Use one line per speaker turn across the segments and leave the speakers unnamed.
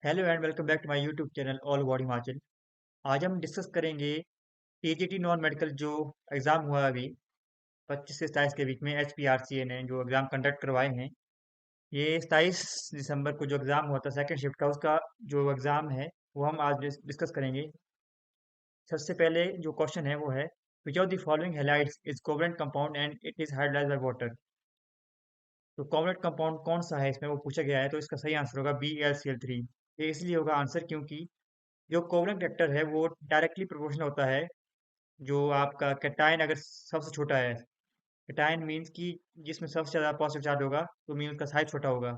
Hello and welcome back to my YouTube channel all about Himachal. आज हम discuss करेंगे TGT non medical जो exam हुआ अभी 25 से 27 के बीच में एचपीआरसीए ने जो एग्ज़ाम कंडक्ट करवाए हैं। ये 27 दिसंबर को जो एग्ज़ाम हुआ था सेकंड शिफ्ट का उसका जो एग्ज़ाम है वो हम आज डिस्कस करेंगे। सबसे पहले जो क्वेश्चन है वो है which of the following halides is covalent compound and it is hydrolysed by water. तो कोवलेंट कंपाउंड कौन सा है इसमें वो पूछा गया है, तो इसका सही आंसर होगा BeCl3। ये इसलिए होगा आंसर क्योंकि जो कोवलेंट वेक्टर है वो डायरेक्टली प्रोपोर्शनल होता है जो आपका कैटायन अगर सबसे छोटा है। कैटायन मीन्स कि जिसमें सबसे ज़्यादा पॉजिटिव चार्ज होगा तो मीन उसका साइज छोटा होगा,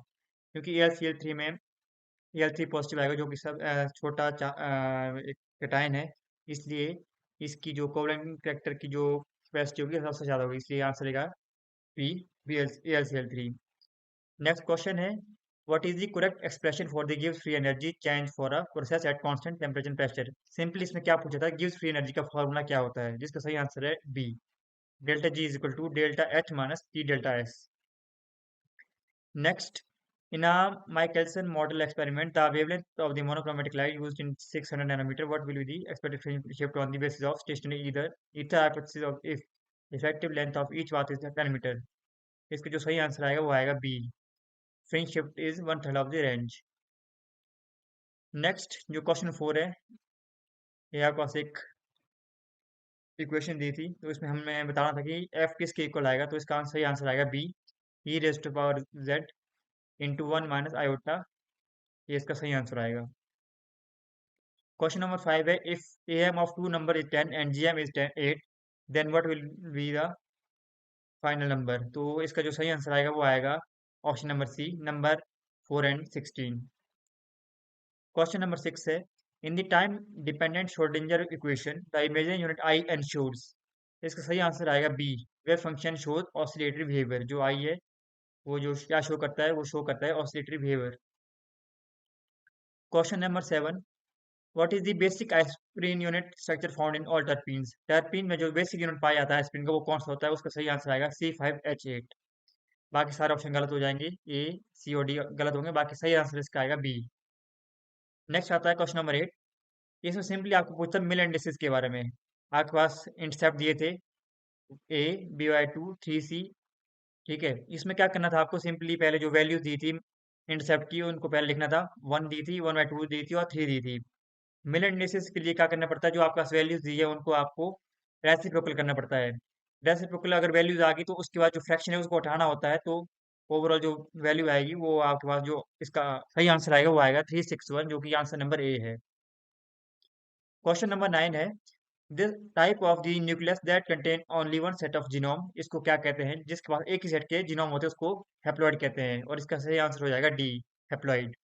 क्योंकि AlCl3 में Al3 पॉजिटिव आएगा जो कि सब छोटा एक कैटायन है। इसलिए इसकी जो कोवलेंट वेक्टर की जो कैपेसिटी होगी सबसे ज़्यादा होगी, इसलिए आंसर रहेगा बी AlCl3। नेक्स्ट क्वेश्चन है what is the correct expression for the गिव्स free energy change for a process at constant temperature pressure. Simply इसमें क्या पूछा था, गिव्स फ्री एनर्जी का फॉर्मूला क्या होता है, जिसका सही आंसर है B delta G is equal to delta H minus T delta S. Next, in a Michelson model experiment, the wavelength of the monochromatic light used in 600 nanometer, what will be the expected phase shift on the basis of stationary ether hypothesis of if effective length of each path is 10 metre. इसका जो सही answer आएगा वो आएगा B, fringe shift is one third of the range. Next जो question 4 है, ये आपके पास एक इक्वेशन दी थी तो इसमें हमें बताना था कि एफ किसके इक्वल आएगा, तो इसका सही आंसर आएगा B E raise to power z into one minus iota. ये इसका सही आंसर आएगा। क्वेश्चन नंबर 5 है if am of two number is 10 and gm is 10 8 then what will be the final number. तो इसका जो सही आंसर आएगा वो आएगा option number C, number 4 and 16। Question number 6 है in the time dependent Schrödinger equation the imaginary unit I ensures. इसका सही आंसर आएगा B wave function shows oscillatory behaviour. जो आई है वो जो क्या शो करता है वो शो करता है oscillatory behaviour. Question number 7 what is the basic aspirin unit structure found in all terpenes. Terpene में जो बेसिक यूनिट पाया जाता है एस्पिरिन का वो कौन सा होता है, उसका सही आंसर आएगा C5H8। बाकी सारे ऑप्शन गलत हो जाएंगे, ए सी और डी गलत होंगे, बाकी सही आंसर इसका आएगा बी। नेक्स्ट आता है क्वेश्चन नंबर 8। इसमें सिंपली आपको पूछता है मिल इंडिसेस के बारे में। आपके पास इंटरसेप्ट दिए थे ए BY2 3C। ठीक है, इसमें क्या करना था आपको, सिंपली पहले जो वैल्यूज दी थी इंटरसेप्ट की उनको पहले लिखना था। 1 दी थी, 1/2 दी थी और 3 दी थी। मिल इंडिसेस के लिए क्या करना पड़ता है, जो आपके पास वैल्यूज दी है उनको आपको रेसिप्रोकल करना पड़ता है। रेसिप्रोकल अगर वैल्यूज आ गई तो उसके बाद जो फ्रैक्शन है उसको हटाना होता है, तो ओवरऑल जो वैल्यू आएगी वो आपके पास जो इसका सही आंसर आएगा वो आएगा 361, जो कि आंसर नंबर ए है। क्वेश्चन नंबर 9 है this type of the nucleus that contain only one set of genome, इसको क्या कहते हैं, जिसके पास एक ही सेट के जीनोम होते हैं उसको हैप्लॉइड कहते हैं, और इसका सही आंसर हो जाएगा D haploid.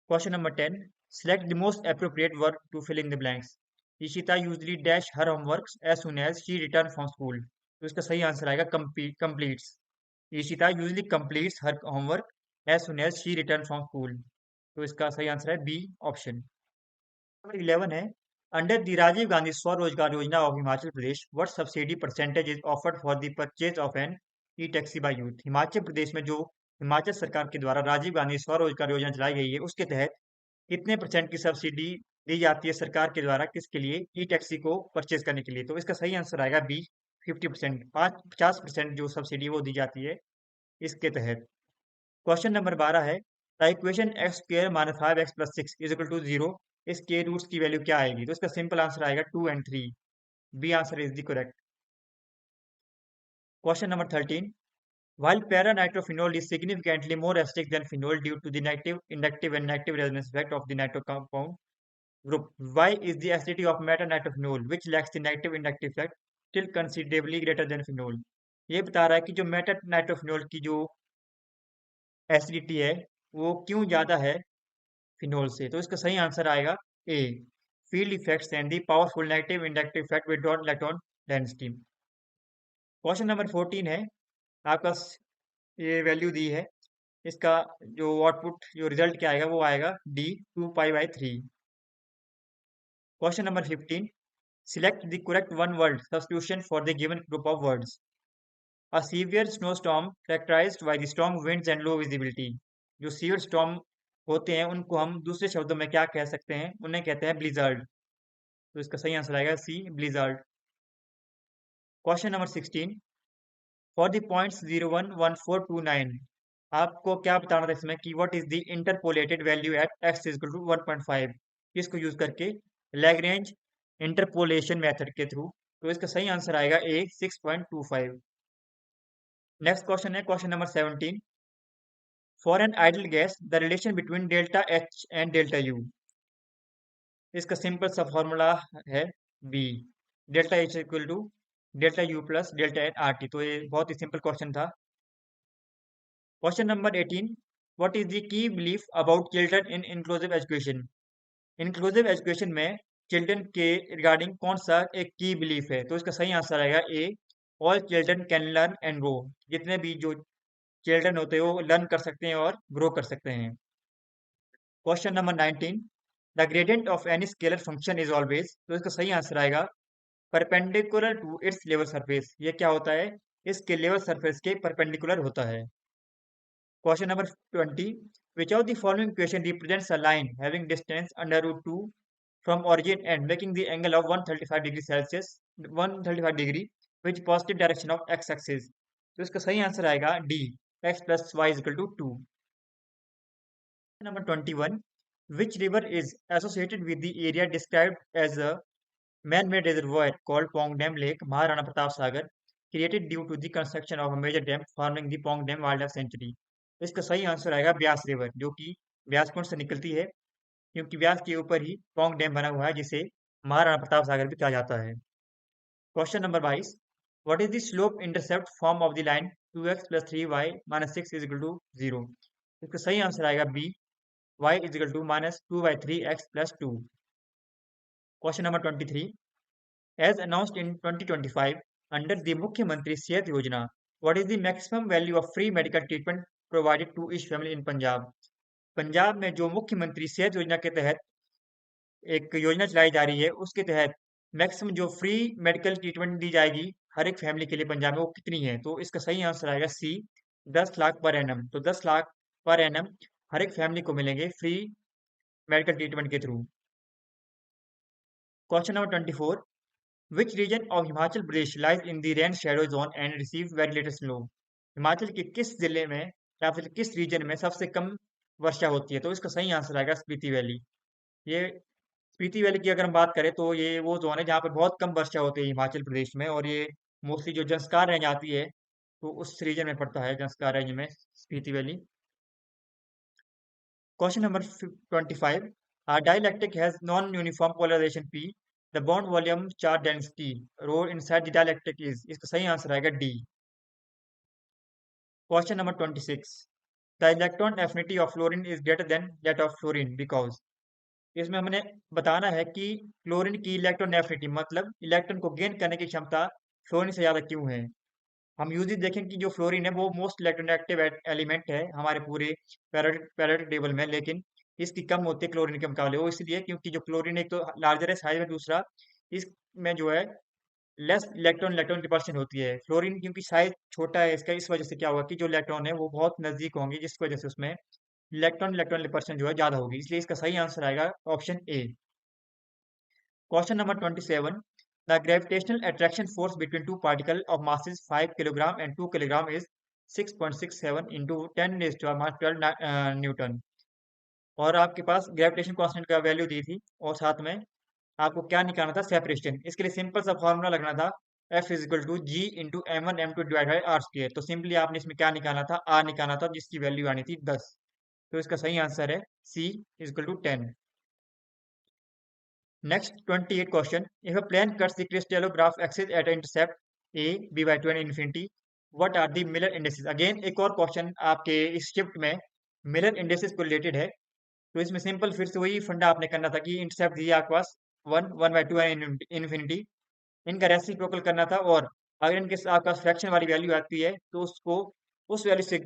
Question number 10 select the most appropriate word to fill in the blanks। Ishita usually dash her homework as soon as she returns from school। तो इसका सही आंसर आएगा completes। Ishita usually completes her homework as soon as she returns from school। तो इसका सही answer है B option. Number 11 है under the Rajiv Gandhi स्वरोजगार योजना of Himachal Pradesh what subsidy percentage is offered for the purchase of an e taxi by youth. Himachal Pradesh में जो हिमाचल सरकार के द्वारा राजीव गांधी स्वरोजगार योजना चलाई गई है उसके तहत कितने परसेंट की सब्सिडी दी जाती है सरकार के द्वारा किसके लिए, ई टैक्सी को परचेज करने के लिए। तो इसका सही आंसर आएगा बी 50%, 50% जो सब्सिडी वो दी जाती है इसके तहत। क्वेश्चन नंबर 12 है the equation x square minus 5x+6 is equal to 0, इसके रूट्स की वैल्यू क्या आएगी, तो इसका सिंपल आंसर आएगा 2 and 3। B answer is the correct. Question number 13 while para-nitrophenol is significantly more acidic than phenol due to the negative inductive and negative resonance effect of the nitro compound group, why is the acidity of meta-nitrophenol which lacks the negative inductive effect still considerably greater than phenol। ये बता रहा है कि जो Meta nitrophenol की जो acidity है वो क्यों ज्यादा है फिनोल से, तो इसका सही आंसर आएगा a field effects and the powerful negative inductive effect with dot electron density. Question number 14 है आपका ये वैल्यू दी है, इसका जो आउटपुट जो रिजल्ट क्या आएगा वो आएगा D 2π/3। Question number 15 select the correct one word substitution for the given group of words. A severe snowstorm characterized by the strong winds and low visibility। जो सीवियर स्टॉर्म होते हैं उनको हम दूसरे शब्दों में क्या कह सकते हैं, उन्हें कहते हैं ब्लिज़र्ड। तो इसका सही आंसर आएगा C, blizzard. Question number 16, for the points 011429 आपको क्या बताना था इसमें कि what is the interpolated value at x equal to 1.5, इसको यूज करके लैग्रेंज इंटरपोलेशन मेथड के थ्रू। तो इसका सही आंसर आएगा ए, 6.25। नेक्स्ट क्वेश्चन है question number 17, for an ideal gas the relation between delta H and delta U. इसका सिंपल सा फॉर्मूला है B, delta H equal to delta U plus delta N R T. तो ये बहुत ही simple question था। Question number 18, what is the key belief about children in inclusive education. Inclusive education में children के regarding कौन सा एक की बिलीफ है। तो इसका सही आंसर आएगा A, all children can learn and grow. जितने भी जो चिल्ड्रन होते हैं वो लर्न कर सकते हैं और ग्रो कर सकते हैं। Question number 19, the gradient of any scalar function is always. तो इसका सही आंसर आएगा perpendicular to its level surface. ये क्या होता है, इसके लेवल सरफेस के परपेंडिकुलर होता है। Question number 20, which of the following equation represents a line having distance under root 2 from origin and making the angle of 135 degree Celsius 135 degree which positive direction of x axis। तो इसका सही answer आएगा D, x plus y is equal to 2। Number 21, which river is associated with the area described as a man-made reservoir called Pongdam Lake, Maharana Pratap Sagar, created due to the construction of a major dam forming the Pongdam Wildlife Sanctuary। इसका सही answer आएगा Beas river, जो कि ब्यास कुंड से निकलती है, क्योंकि ब्यास के ऊपर ही पोंग डैम बना हुआ है जिसे महाराणा प्रताप सागर भी कहा जाता है। Question number 22, what is the slope intercept form of the line 2x plus 3y minus 6 is equal to 0। इसका सही आंसर आएगा B, y is equal to minus 2 by 3x plus 2। Question number 23, as announced in 2025 under the मुख्यमंत्री सेहत योजना, what is the maximum value of free medical treatment provided to each family in Punjab. Punjab में जो मुख्यमंत्री सेहत योजना के तहत एक योजना चलाई जा रही है, उसके तहत मैक्सिमम जो फ्री मेडिकल ट्रीटमेंट दी जाएगी हर एक फैमिली के लिए पंजाब में, वो कितनी है। तो इसका सही आंसर आएगा सी, 10 लाख पर एनम। तो 10 लाख पर एनम हर एक फैमिली को मिलेंगे फ्री मेडिकल ट्रीटमेंट के through. Question number 24, which region of Himachal Pradesh lies in the rain shadow zone and receive very little snow. Himachal के किस जिले में या फिर किस रीजन में सबसे कम वर्षा होती है। तो इसका सही आंसर आएगा स्पीति वैली। ये स्पीति वैली की अगर हम बात करें तो ये वो जोन है जहाँ पर बहुत कम वर्षा होती है हिमाचल प्रदेश में, और ये मोस्टली जो जंस्कार रेंज आती है तो उस रीजन में पड़ता है, जंस्कार रेंज में Spiti valley. Question number 25, dielectric has non uniform polarisation P, the bond volume charge density rho inside the dielectric is. इसका सही आंसर आएगा D. Question number 26, the electron affinity of fluorine is greater than that of fluorine because. इसमें हमने बताना है कि chlorine की electron affinity मतलब इलेक्ट्रॉन को गेन करने की क्षमता फ्लोरीन से ज़्यादा क्यों है। हम यूजली देखें कि जो फ्लोरीन है वो मोस्ट इलेक्ट्रोनेगेटिव एलिमेंट है हमारे पूरे पेरियोडिक टेबल में, लेकिन इसकी कम होती है क्लोरीन के मुकाबले। वो इसलिए क्योंकि जो क्लोरीन एक तो लार्जर है साइज में, दूसरा इसमें जो है लेस इलेक्ट्रॉन इलेक्ट्रॉन रिपल्शन होती है। फ्लोरीन क्योंकि साइज छोटा है इसका, इस वजह से क्या होगा कि जो इलेक्ट्रॉन है वो बहुत नजदीक होंगे, जिस वजह से उसमें इलेक्ट्रॉन इलेक्ट्रॉन रिपल्शन जो है ज्यादा होगी, इसलिए इसका सही आंसर आएगा option A. Question number 27, the gravitational attraction force between two particle of masses 5 kilogram and 2 kilogram is 6.67 into 10⁻12 Newton. और आपके पास ग्रेविटेशन कांस्टेंट का वैल्यू दी थी और साथ में आपको क्या निकालना था, सेपरेशन। इसके लिए सिंपल सा फॉर्मूला लगना था, F is equal to G into m1 m2 divide by R square. तो सिंपली आपने इसमें क्या निकालना था, आर निकालना था, जिसकी वैल्यू आनी थी 10। तो इसका सही आंसर है C is equal to 10। Next 28 question, if a plane cuts the crystallograph axis at intercept A B by 2 and infinity, what are the Miller indexes. Again एक और क्वेश्चन आपके इस शिफ्ट में मिलर इंडेक्सेस को related है। तो इसमें simple फिर से वही फंडा आपने करना था कि इंटरसेप्ट दिया आपके पास 1 1/2 एंड इन्फिनिटी, इनका रेसिप्रोकल करना था, और अगर इनके आपके पास फ्रैक्शन वाली वैल्यू आती है तो उसको उस वैल्यू से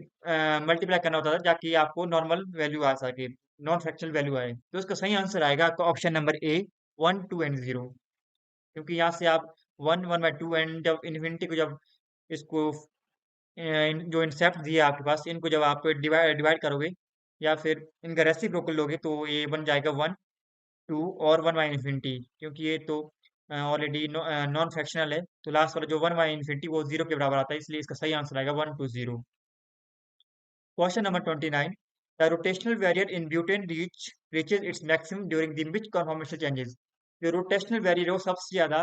मल्टीप्लाई करना होता था ताकि आपको नॉर्मल वैल्यू आ सके, नॉन फ्रैक्शनल वैल्यू आए। तो इसका सही आंसर आएगा आपका ऑप्शन नंबर ए, 1 2 एंड 0। क्योंकि यहाँ से आप 1 1/2 एंड जब इन्फिनिटी को जब इसको जो इंसेप्ट दिए आपके पास इनको जब आप डिवाइड डिवाइड करोगे या फिर इनका रेसिप्रोकल लोगे तो ये बन जाएगा 1 2 और 1/∞, क्योंकि ये तो ऑलरेडी नॉन फ्रैक्शनल है, तो लास्ट वाला जो 1/∞ वो 0 के बराबर आता है, इसलिए इसका सही आंसर आएगा 1 2 0। Question number 29, the rotational barrier in butane reaches its maximum during the which conformation changes. जो रोटेशनल बैरियर है वो सबसे ज्यादा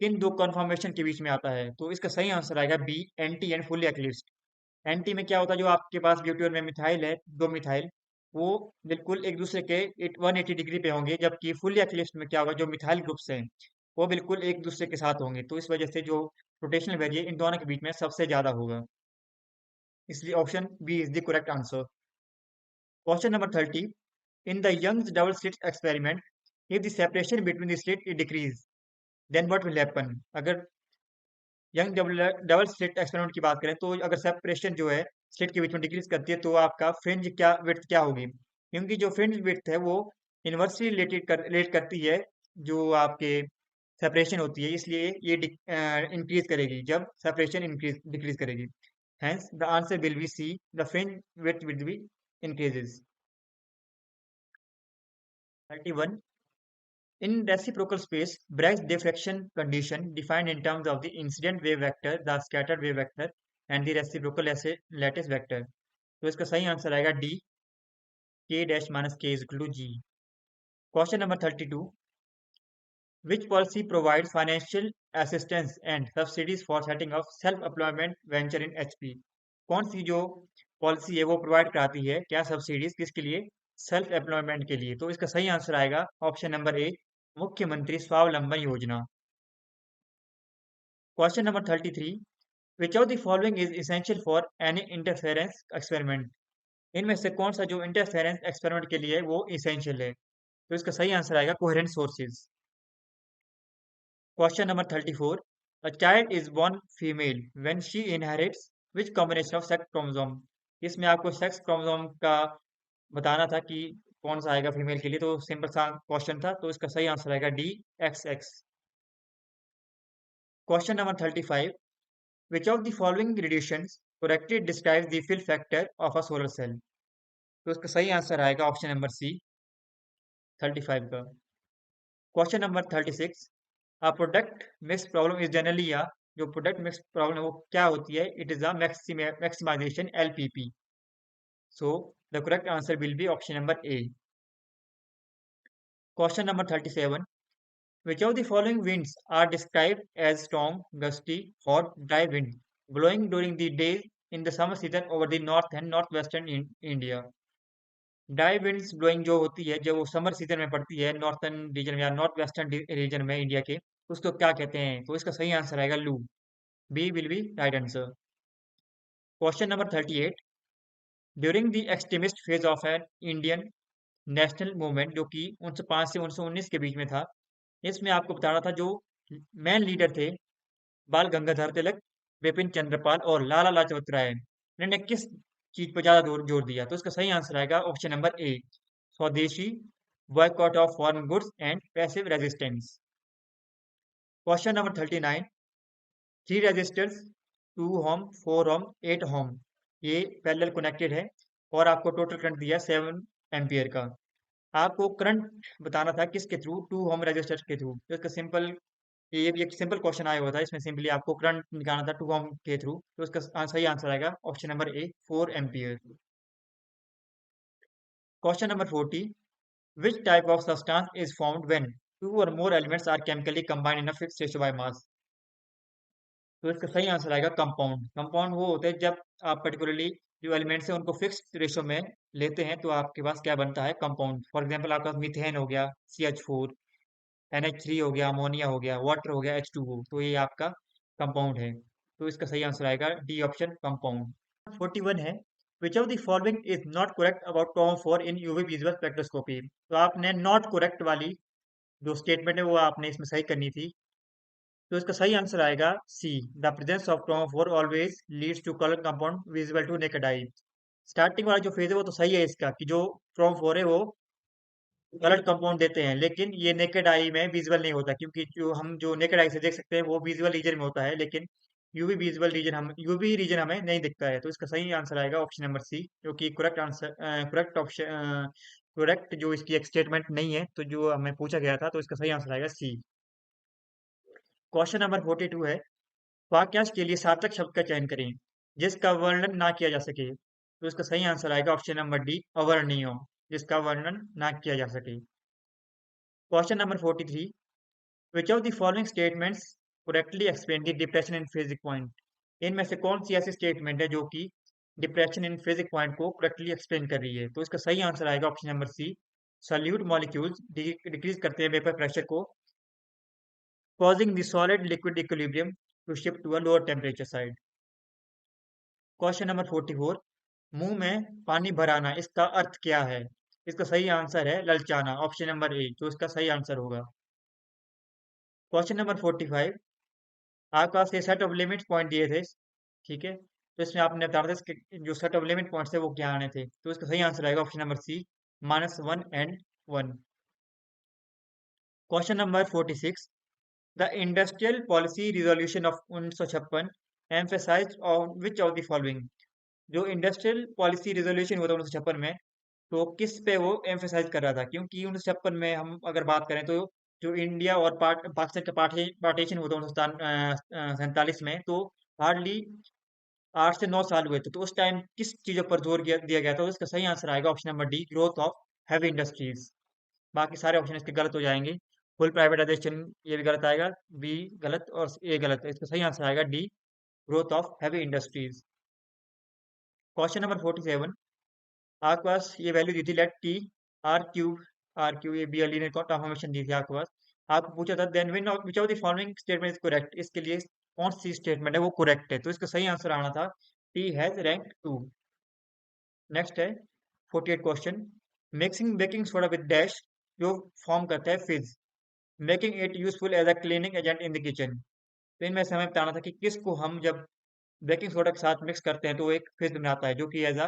किन दो कन्फॉर्मेशन के बीच में आता है, तो इसका सही आंसर आएगा B, anti and fully eclipsed. Anti में क्या होता है, जो आपके पास ब्यूटेन में मिथाइल है, दो मिथाइल, वो बिल्कुल एक दूसरे के 180 डिग्री पे होंगे, जबकि फुल्ली एक्लिप्स्ड में क्या होगा, जो मिथाइल ग्रुप्स हैं वो बिल्कुल एक दूसरे के साथ होंगे, तो इस वजह से जो रोटेशनल बैरियर इन दोनों के बीच में सबसे ज्यादा होगा, इसलिए option B is the correct answer. Question number 30, in the Young's double slit experiment, if the separation between the slit is decreased, then what will happen? अगर young double double slit experiment की बात करें तो अगर separation जो है slit के बीच में डिक्रीज करती है तो आपका फ्रिंज क्या विड्थ क्या होगी, क्योंकि जो फ्रिंज विड्थ है वो इनवर्सली रिलेट करती है जो आपके सेपरेशन होती है, इसलिए ये इंक्रीज करेगी जब सेपरेशन इंक्रीज डिक्रीज करेगी। Hence the answer will be C, the fringe width will be increases. 31, in reciprocal space, Bragg's diffraction condition defined in terms of the incident wave vector, the scattered wave vector, and the reciprocal lattice vector. तो इसका सही answer आएगा D, k dash minus k is equal to g. Question number 32. Which policy provides financial assistance and subsidies for setting up self-employment venture in HP? कौन सी जो policy है वो provide कराती है क्या सब्सिडीज किसके लिए, सेल्फ एम्प्लॉयमेंट के लिए, तो इसका सही आंसर आएगा ऑप्शन नंबर ए, मुख्यमंत्री स्वावलंबन योजना। Question number 33, which of the following is essential for any interference experiment. इनमें से कौन सा जो इंटरफेरेंस एक्सपेरिमेंट के लिए है वो इसेंशियल है, तो इसका सही आंसर आएगा coherent sources. Question number 34, a child is born female when she inherits which combination of sex chromosome. इसमें आपको सेक्स क्रोमोसोम का बताना था कि कौन सा आएगा फीमेल के लिए, तो सिंपल सा क्वेश्चन था, तो इसका सही आंसर आएगा D, XX। Question number 35, which of the following gradations correctly describes the fill factor of a solar cell। तो इसका सही आंसर आएगा ऑप्शन नंबर सी, 35 का। Question number 36, a product mix problem is generally या, जो प्रोडक्ट मिक्स प्रॉब्लम है वो क्या होती है, it is a maximisation LPP। So the correct answer will be option number A. Question number 37, which of the following winds are described as strong, gusty, hot, dry wind blowing during the day in the summer season over the north and northwestern India। Dry winds blowing जो होती है जब वो summer season में पड़ती है northern reason में या नॉर्थ वेस्टर्न रीजन में इंडिया के, उसको क्या कहते हैं, तो इसका सही आंसर आएगा लू, B will be right answer. Question number 38, during the extremist phase of an Indian national movement, जो कि 1905 से 1919 के बीच में था, इसमें आपको बताना था जो मेन लीडर थे बाल गंगाधर तिलक, बिपिन चंद्रपाल और लाला लाजपत राय, इन्होंने किस चीज पर ज्यादा जोर जोर दिया, तो इसका सही आंसर आएगा ऑप्शन नंबर ए, स्वदेशी, boycott of foreign goods and passive resistance. Question number 39, three resistors, 2 home 4 home 8 home, ये पैरेलल कनेक्टेड है और आपको टोटल करंट दिया 7 एम्पियर का। आपको करंट बताना था किसके थ्रू, 2 होम रजिस्टर के थ्रू, तो इसका सिंपल, ये भी एक सिंपल क्वेश्चन आया हुआ था, इसमें सिंपली आपको करंट निकालना था 2 होम के थ्रू, तो इसका सही आंसर आएगा option number A, 4 ampere. Question number 40, which type of substance is formed when two or more elements are chemically combined in a fixed ratio by mass. तो इसका सही आंसर आएगा कंपाउंड। कंपाउंड वो होते हैं जब आप पर्टिकुलरली जो एलिमेंट्स हैं उनको फिक्स्ड रेशियो में लेते हैं तो आपके पास क्या बनता है, कंपाउंड। फॉर एग्जांपल आपका मीथेन हो गया CH4, NH3 हो गया, अमोनिया हो गया, वाटर हो गया H2O, तो ये आपका कंपाउंड है, तो इसका सही आंसर आएगा डी ऑप्शन, कंपाउंड। 41 है, which of the following is not correct about Tom 4 in UV visual spectroscopy. तो आपने नॉट करेक्ट वाली जो स्टेटमेंट है वो आपने इसमें सही करनी थी, तो इसका सही आंसर आएगा C, the presence of chromophore always leads to colour compound visible to naked eye. Starting वाला जो फेज है वो तो सही है इसका कि जो क्रोमोफोर है वो कलर कंपाउंड देते हैं, लेकिन ये नेकेड आई में विजिबल नहीं होता, क्योंकि जो हम जो नेकेड आई से देख सकते हैं वो विजुअल रीजन में होता है, लेकिन यूवी रीजन हमें नहीं दिखता है, तो इसका सही आंसर आएगा ऑप्शन नंबर सी, जो कि correct answer, correct option, correct जो इसकी एक स्टेटमेंट नहीं है, तो जो हमें पूछा गया था, तो इसका सही आंसर आएगा सी। क्वेश्चन नंबर 42 है, वाक्यांश के लिए सार्थक शब्द का चयन करें जिसका वर्णन ना किया जा सके, तो इसका सही आंसर आएगा ऑप्शन नंबर डी, अवर्णनीय, जिसका वर्णन ना किया जा सके। Question number 43, which of the following statements correctly explain the depression in freezing point, इनमें से कौन सी ऐसी स्टेटमेंट है जो कि डिप्रेशन इन फिजिक पॉइंट को करेक्टली एक्सप्लेन कर रही है, तो इसका सही आंसर आएगा option number C, solute molecules decrease करते हैं वेपर प्रेशर को, causing the solid liquid equilibrium to shift to a lower temperature side. Question number 44, मुंह में पानी भर आना, इसका अर्थ क्या है, इसका सही आंसर है ललचाना, ऑप्शन नंबर ए, जो इसका सही आंसर होगा। क्वेश्चन नंबर 45, आपके पास ये सेट ऑफ लिमिट पॉइंट दिए थे, ठीक है, तो इसमें आपने बता था इसके जो सेट ऑफ लिमिट पॉइंट्स थे वो क्या आने थे, तो इसका सही आंसर आएगा option number C, -1 and 1। Question number 46, the industrial policy resolution of 1956 emphasized on which of the following, जो इंडस्ट्रियल पॉलिसी रिजोल्यूशन हुआ था 1956 में, तो किस पे वो एम्फेसाइज कर रहा था, क्योंकि 1956 में हम अगर बात करें तो जो इंडिया और पाकिस्तान का पार्टीशन हुआ था 1947 में, तो हार्डली 8 से 9 साल हुए थे, तो उस टाइम किस चीजों पर जोर दिया गया था, तो इसका सही आंसर आएगा option number D, growth of heavy industries. बाकी सारे ऑप्शन इसके गलत हो जाएंगे, फुल प्राइवेटाइजेशन ये भी गलत आएगा, बी गलत और ए गलत है, इसका सही आंसर आएगा D, growth of heavy industries. Question number 47, आपके पास ये वैल्यू दी थी लेट टी आर क्यूब ये बी अली ने ट्रांसफॉर्मेशन दी थी आपके पास, आपको पूछा था then which of the following statement is correct, इसके लिए कौन सी स्टेटमेंट है वो करेक्ट है, तो इसका सही आंसर आना था टी हैज रैंक 2। नेक्स्ट है 48 question, mixing baking soda with dash जो फॉर्म करता है fizz, making it useful as a cleaning agent in the kitchen, तो इनमें से हमें बताना था कि किसको हम जब बेकिंग सोडा के साथ मिक्स करते हैं तो वो एक फिज बनाता है जो कि as a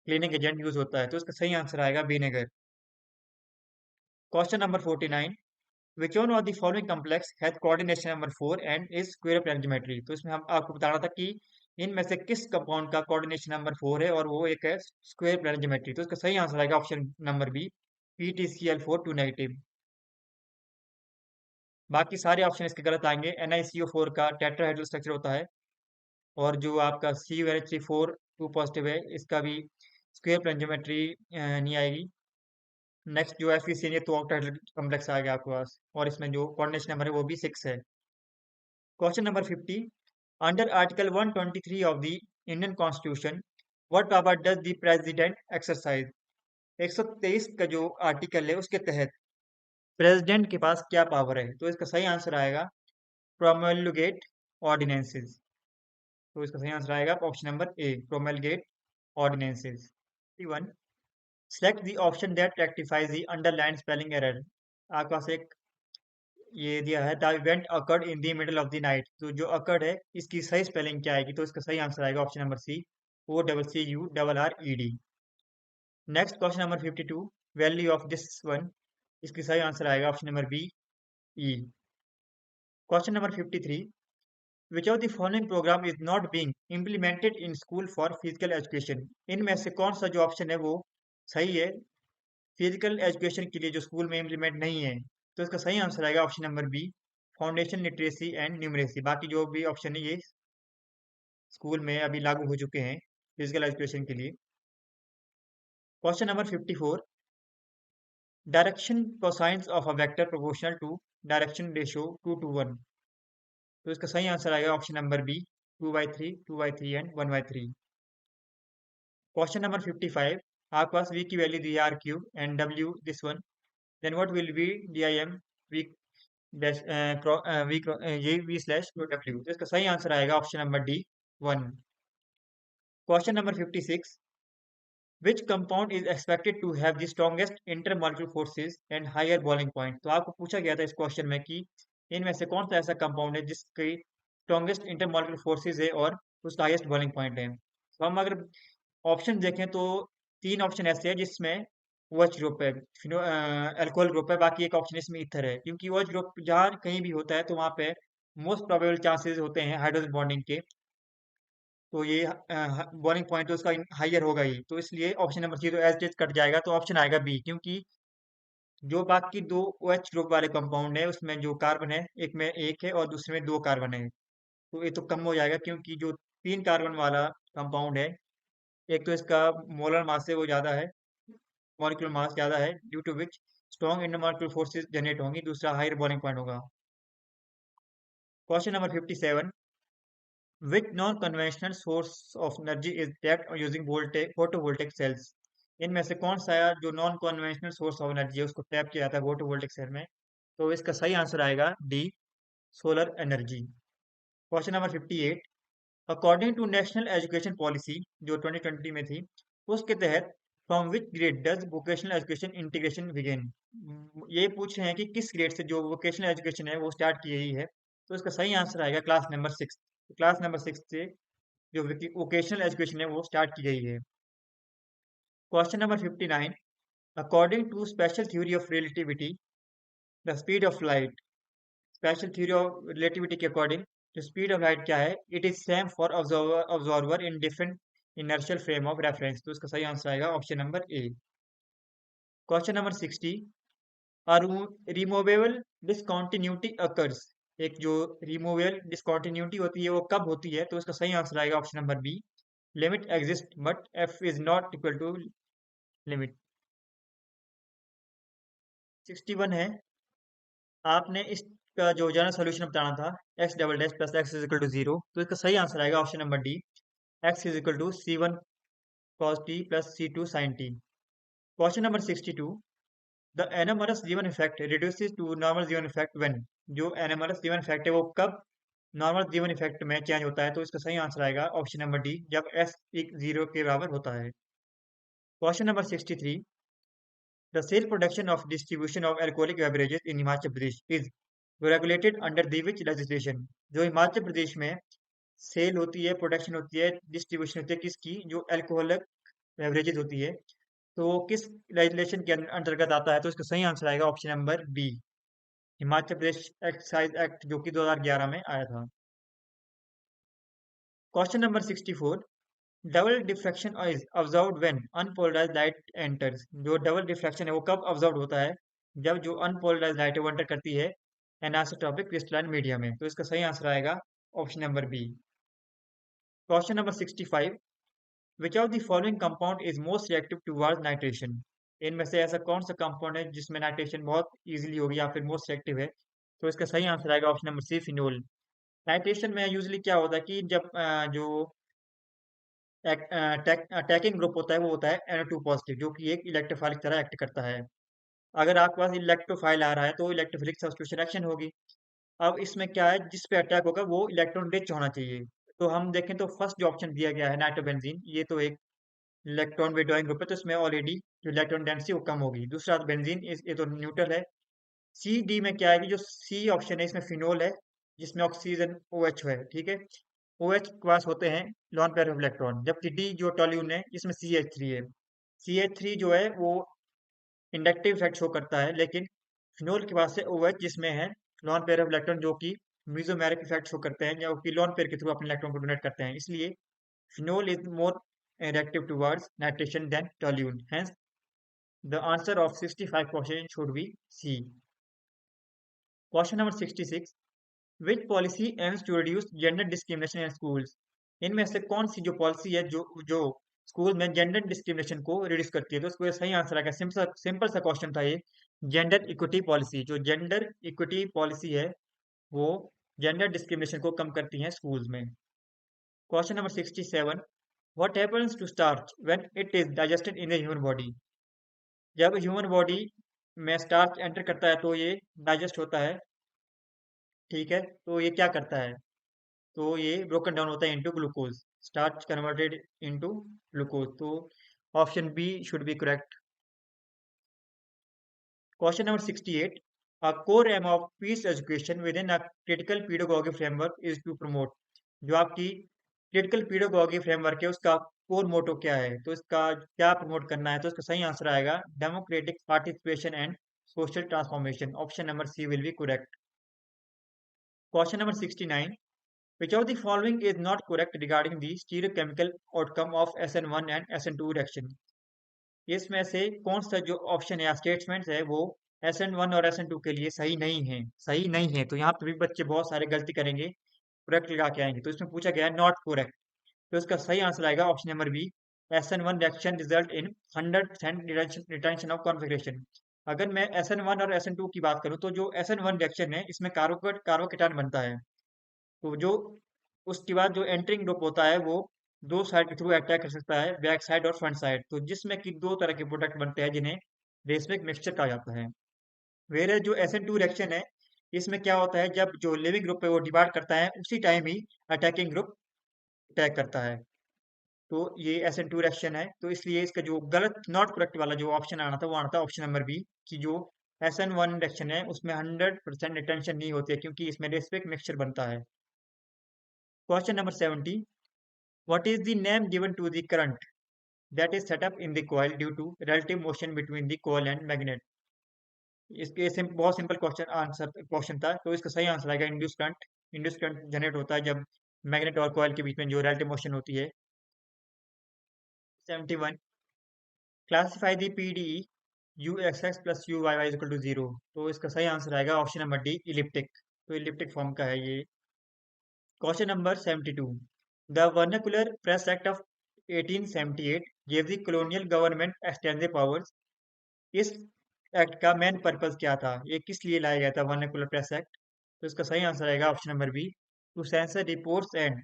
cleaning agent use होता है, तो इसका सही आंसर आएगा vinegar. Question number 49, which one of the following complex has coordination number 4 and is square plane geometry, तो इसमें हम आपको बताना था कि इनमें से किस कंपाउंड का कोऑर्डिनेशन नंबर 4 है और वो एक है स्क्वायर प्लेन ज्योमेट्री, तो इसका सही आंसर आएगा option number B, PtCl4 2 negative. बाकी सारे ऑप्शन इसके गलत आएंगे, NiCO4 का टेट्राहेड्रल स्ट्रक्चर होता है, और जो आपका CuNH4 2 पॉजिटिव है इसका भी स्क्वायर प्लेन ज्योमेट्री नहीं आएगी। नेक्स्ट जो FeCN ये तो ऑक्टाहेड्रल कॉम्प्लेक्स आ गया आपके पास, और इसमें जो कोऑर्डिनेशन नंबर है वो भी 6 है। Question number 50, under article 123 of the Indian constitution what power does the president exercise, 123 का जो आर्टिकल है उसके तहत प्रेसिडेंट के पास क्या पावर है, तो इसका सही आंसर आएगा प्रोमलगेट ऑर्डिनेंसेस, तो इसका सही आंसर आएगा option number A, promulgate ordinances. 51, select the option that rectifies the underline spelling error, आपके पास एक ये दिया है the event occurred in the middle of the night, तो जो अकर्ड है इसकी सही स्पेलिंग क्या आएगी, तो इसका सही आंसर आएगा option number C, OCCURRED। Next question number 52, value of this one, इसकी सही आंसर आएगा option number B, E. Question number 53, which of the following programme is not being implemented in school for physical education, इनमें से कौन सा जो option है वो सही है फिजिकल एजुकेशन के लिए जो स्कूल में इम्प्लीमेंट नहीं है, तो इसका सही आंसर आएगा option number B, foundation literacy and numeracy, बाकी जो भी ऑप्शन है ये स्कूल में अभी लागू हो चुके हैं फिजिकल एजुकेशन के लिए। Question number 54, direction cosines of a vector proportional to direction ratio 2:1, तो इसका सही आंसर आएगा option number B, 2/3 2/3 and 1/3। Question number 55, आपके पास v की वैल्यू दी R cube and w this one, then what will be DIM v dash ये v/w, तो इसका सही आंसर आएगा option number D, 1। Question number 56, which compound is expected to have the strongest intermolecular forces and higher boiling point, तो आपको पूछा गया था इस क्वेश्चन में कि इनमें से कौन सा ऐसा कंपाउंड है जिसकी स्ट्रॉन्गेस्ट इंटरमॉलिक्यूलर फोर्सेज है और उसका हाईएस्ट बॉइलिंग पॉइंट है, तो हम अगर ऑप्शन देखें तो 3 ऑप्शन ऐसे हैं जिसमें OH ग्रुप है, अल्कोहल ग्रुप है, बाकी एक ऑप्शन इसमें ईथर है, क्योंकि OH ग्रुप जहाँ कहीं भी होता है तो वहाँ पे मोस्ट प्रोबेबल चांसेस होते हैं हाइड्रोजन बॉन्डिंग के, तो ये बॉइलिंग पॉइंट तो उसका हाइयर होगा ही, तो इसलिए ऑप्शन नंबर सी तो एज इट कट जाएगा, तो ऑप्शन आएगा बी, क्योंकि जो बाकी दो OH ग्रुप वाले कंपाउंड है उसमें जो कार्बन है, एक में एक है और दूसरे में दो कार्बन है, तो ये तो कम हो जाएगा, क्योंकि जो तीन कार्बन वाला कंपाउंड है, एक तो इसका मोलर मास से वो ज़्यादा है, मॉलिक्यूलर मास ज़्यादा है, due to which strong intermolecular forces generate होंगी, दूसरा हायर बॉइलिंग पॉइंट होगा। Question number 57, which non-conventional source of energy is tapped using voltaic photovoltaic cells? इनमें से कौन सा जो non conventional source of energy है उसको टैप किया जाता है फोटोवोल्टिक सेल में? तो इसका सही आंसर आएगा D, solar energy. Question number 58, according to national education policy जो 2020 में थी, उसके तहत from which grade does vocational education integration begin? ये पूछ रहे हैं कि किस ग्रेड से जो वोकेशनल एजुकेशन है वो स्टार्ट की गई है, तो इसका सही आंसर आएगा क्लास नंबर 6। क्लास नंबर 6 से जो वोकेशनल एजुकेशन है वो स्टार्ट की गई है। Question number 59, according to special theory of relativity the speed of light, special theory of relativity के अकॉर्डिंग जो स्पीड ऑफ लाइट क्या है, it is same for observer in different inertial frame of reference, तो इसका सही answer आएगा option number A. Question number 60, removable discontinuity occurs, एक जो रिमूवेबल डिसकंटिन्यूटी होती है वो कब होती है, तो इसका सही आंसर आएगा option number B, limit exist but f is not equal to limit. 61 है, आपने इसका जो जनरल सोल्यूशन बताना था, x double dash plus x is equal to zero, तो इसका सही आंसर आएगा option number D, x is equal to C1 cos t plus C2 sin t। Question number 62, the anomalous given effect reduces to normal given effect when, जो anomalous given effect है वो कब normal given effect में change होता है, तो इसका सही आंसर आएगा ऑप्शन नंबर डी, जब एस एक जीरो के बराबर होता है। Question number 63, the sale production of distribution of alcoholic beverages in Himachal Pradesh is regulated under the which legislation, जो हिमाचल प्रदेश में सेल होती है, प्रोडक्शन होती है, डिस्ट्रीब्यूशन होती है किसकी, जो अल्कोहलिक बेवरेजेस होती है, तो वो किस लेजिस्लेशन के अंतर्गत आता है, तो इसका सही आंसर आएगा option number B, Himachal Pradesh excise act जो कि 2011 में आया था। Question number 64, double diffraction is observed when unpolarised light enters, जो डबल डिफ्रैक्शन है वो कब ऑब्जर्व होता है, जब जो अनपोलराइज्ड लाइट है वो एंटर करती है एनासोट्रॉपिक क्रिस्टलाइन मीडिया में, तो इसका सही आंसर आएगा option number B. Question number 65, which of the following compound is most reactive towards nitration, इनमें से ऐसा कौन सा कंपाउंड है जिसमें नाइट्रेशन बहुत इजीली होगी या फिर मोस्ट रिएक्टिव है, तो इसका सही आंसर आएगा option number C, phenol. Nitration में यूजली क्या होता है कि जब जो अटैकिंग ग्रुप होता है वो होता है NO2 पॉजिटिव, जो कि एक इलेक्ट्रोफाइल की तरह एक्ट करता है। अगर आपके पास इलेक्ट्रोफाइल आ रहा है तो इलेक्ट्रोफिलिक सब्स्टिट्यूशन रिएक्शन होगी। अब इसमें क्या है, जिस पे अटैक होगा वो इलेक्ट्रॉन रिच होना चाहिए, तो हम देखें तो फर्स्ट जो ऑप्शन दिया गया है नाइट्रोबेंजीन, ये तो एक इलेक्ट्रॉन विड्रॉइंग ग्रुप है, तो इसमें ऑलरेडी जो इलेक्ट्रॉन डेंसिटी वो कम होगी। दूसरा बेंजीन ये तो न्यूट्रल है। सी डी में क्या है कि जो सी ऑप्शन है इसमें फिनोल है, जिसमें ऑक्सीजन OH है, ठीक है। OH के पास होते हैं लॉन पेयर ऑफ इलेक्ट्रॉन, जबकि डी जो टॉल्यून है इसमें CH3 है। CH3 जो है वो इंडक्टिव इफेक्ट शो करता है, लेकिन फिनोल के पास है OH जिसमें है लॉन पेयर ऑफ इलेक्ट्रॉन, जो कि मीजोमेरिक इफेक्ट शो करते हैं, या कि लॉन पेयर के थ्रू अपने इलेक्ट्रॉन को डोनेट करते हैं, इसलिए phenol is more reactive towards nitration than toluene. Hence, the answer of 65 question should be C. Question number 66. Which policy aims to reduce gender discrimination in schools? इनमें से कौन सी जो पॉलिसी है जो जो स्कूल में जेंडर डिस्क्रिमिनेशन को reduce करती है, तो इसको सही आंसर आएगा, सिंपल सिंपल सा क्वेश्चन था ये, जेंडर इक्विटी पॉलिसी। जो जेंडर इक्विटी पॉलिसी है वो जेंडर डिस्क्रिमिनेशन को कम करती है स्कूल्स में। Question number 67, what happens to starch when it is digested in the human body? जब ह्यूमन बॉडी में स्टार्च एंटर करता है तो ये डाइजेस्ट होता है, ठीक है, तो ये क्या करता है, तो ये ब्रोकन डाउन होता है into glucose, starch converted into glucose, तो option B should be correct. Question number 68, a core aim of peace education within a critical pedagogy framework is to promote, जो आपकी क्रिटिकल pedagogy framework है उसका core मोटो क्या है, तो इसका क्या प्रमोट करना है, तो इसका सही आंसर आएगा democratic participation and social transformation, option number C will be correct. Question number 69, which of the following is not correct regarding the stereochemical outcome of SN1 and SN2 reaction? इसमें से कौन सा जो ऑप्शन या statements है वो SN1 और SN2 के लिए सही नहीं है। तो यहाँ पे भी बच्चे बहुत सारे गलती करेंगे, करेक्ट लगा के आएंगे। तो इसमें पूछा गया है नॉट करेक्ट, तो इसका सही आंसर आएगा option number B. SN1 reaction result in 100% retention of configuration. अगर मैं SN1 और SN2 की बात करूं तो जो SN1 रिएक्शन है इसमें कार्बोकेटान बनता है। तो जो उसके बाद जो एंटरिंग ग्रुप होता है वो दो साइड के थ्रू अटैक कर सकता है, बैक साइड और फ्रंट साइड, तो जिसमें कि दो तरह के प्रोडक्ट बनते हैं जिन्हें रेसमिक मिक्सचर कहा जाता है। वेरे जो SN2 रिएक्शन है इसमें क्या होता है, जब जो लिविंग ग्रुप है वो डिवाइड करता है उसी टाइम ही अटैकिंग ग्रुप अटैक करता है। तो ये SN2 रिएक्शन है, तो इसलिए इसका जो गलत नॉट करेक्ट वाला जो ऑप्शन आना था वो आना था ऑप्शन नंबर बी, कि जो SN1 रिएक्शन है उसमें 100% रिटेंशन नहीं होती है क्योंकि इसमें रेसमिक मिक्सचर बनता है। Question number 70, what is the name given to the current that is set up in the coil due to relative motion between the coil and magnet? इसके बहुत सिंपल क्वेश्चन था, तो इसका सही आंसर आएगा induce current. Induce current generate होता है जब मैग्नेट और कॉइल के बीच में जो रिलेटिव मोशन होती है। 71, classify the PDE u x x plus u y y equal to 0। तो इसका सही आंसर आएगा ऑप्शन नंबर डी, इलिप्टिक। तो इलिप्टिक फॉर्म का है ये। Question number 72, the vernacular press act of 1878 gave the colonial government extensive powers। इस एक्ट का मेन पर्पस क्या था, ये किस लिए लाया गया था वर्नाकुलर प्रेस एक्ट? तो इसका सही आंसर आएगा option number B, to censor reports and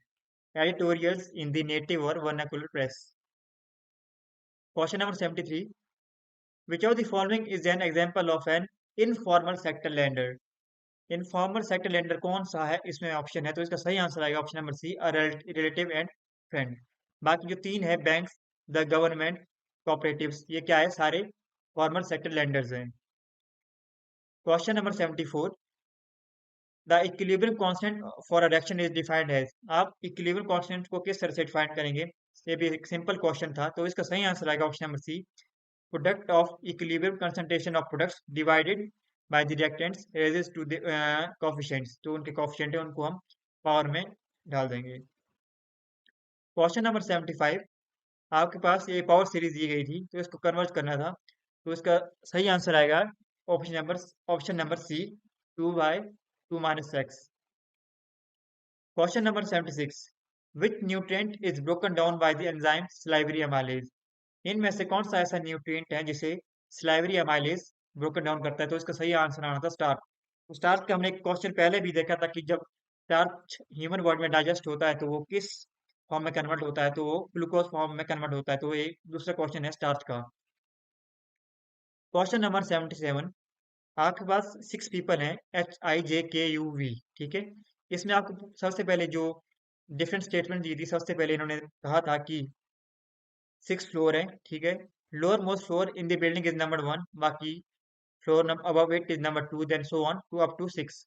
editorials in the native or vernacular press. Question number 73, which of the following is an example of an informal sector lender? Informal sector lender कौन सा है इसमें option है, तो इसका सही answer आएगा option number C, relative and friend. बाकी जो तीन है, बैंक्स, द गवर्नमेंट, कॉपरेटिव्स, ये क्या है, सारे फॉर्मल सेक्टर लेंडर्स हैं। Question number 74, the equilibrium constant for a reaction is defined as. आप इक्विलिब्रियम कांस्टेंट को किस तरह से डिफाइन करेंगे? ये भी एक सिंपल क्वेश्चन था, तो इसका सही आंसर आएगा option number C, product of equilibrium concentration of products divided by the reactants raised to the coefficients. तो उनके कोएफिशिएंट है उनको हम पावर में डाल देंगे। क्वेश्चन नंबर 75, आपके पास ये पावर सीरीज दी गई थी तो इसको कन्वर्ट करना था, तो इसका सही आंसर आएगा option number C, 2/2 - x। Question number 76, which nutrient is broken down by the enzyme salivary amylase? इनमें से कौन सा ऐसा न्यूट्रिएंट है जिसे सलाइवरी एमाइलेज ब्रोकन डाउन करता है? तो इसका सही आंसर आना था स्टार्च। तो स्टार्च का हमने एक क्वेश्चन पहले भी देखा था कि जब स्टार्च ह्यूमन बॉडी में डाइजेस्ट होता है तो वो किस फॉर्म में कन्वर्ट होता है, तो वो ग्लूकोज फॉर्म में कन्वर्ट होता है। तो ये दूसरा क्वेश्चन है स्टार्च का। क्वेश्चन नंबर 77, आपके पास 6 पीपल हैं, HIJKUV, ठीक है। इसमें आपको सबसे पहले जो डिफरेंट स्टेटमेंट दी थी, सबसे पहले इन्होंने कहा था कि 6 फ्लोर है, ठीक है। Lower most floor in the building is number 1, बाकी floor above it is number 2, then so on to up to 6।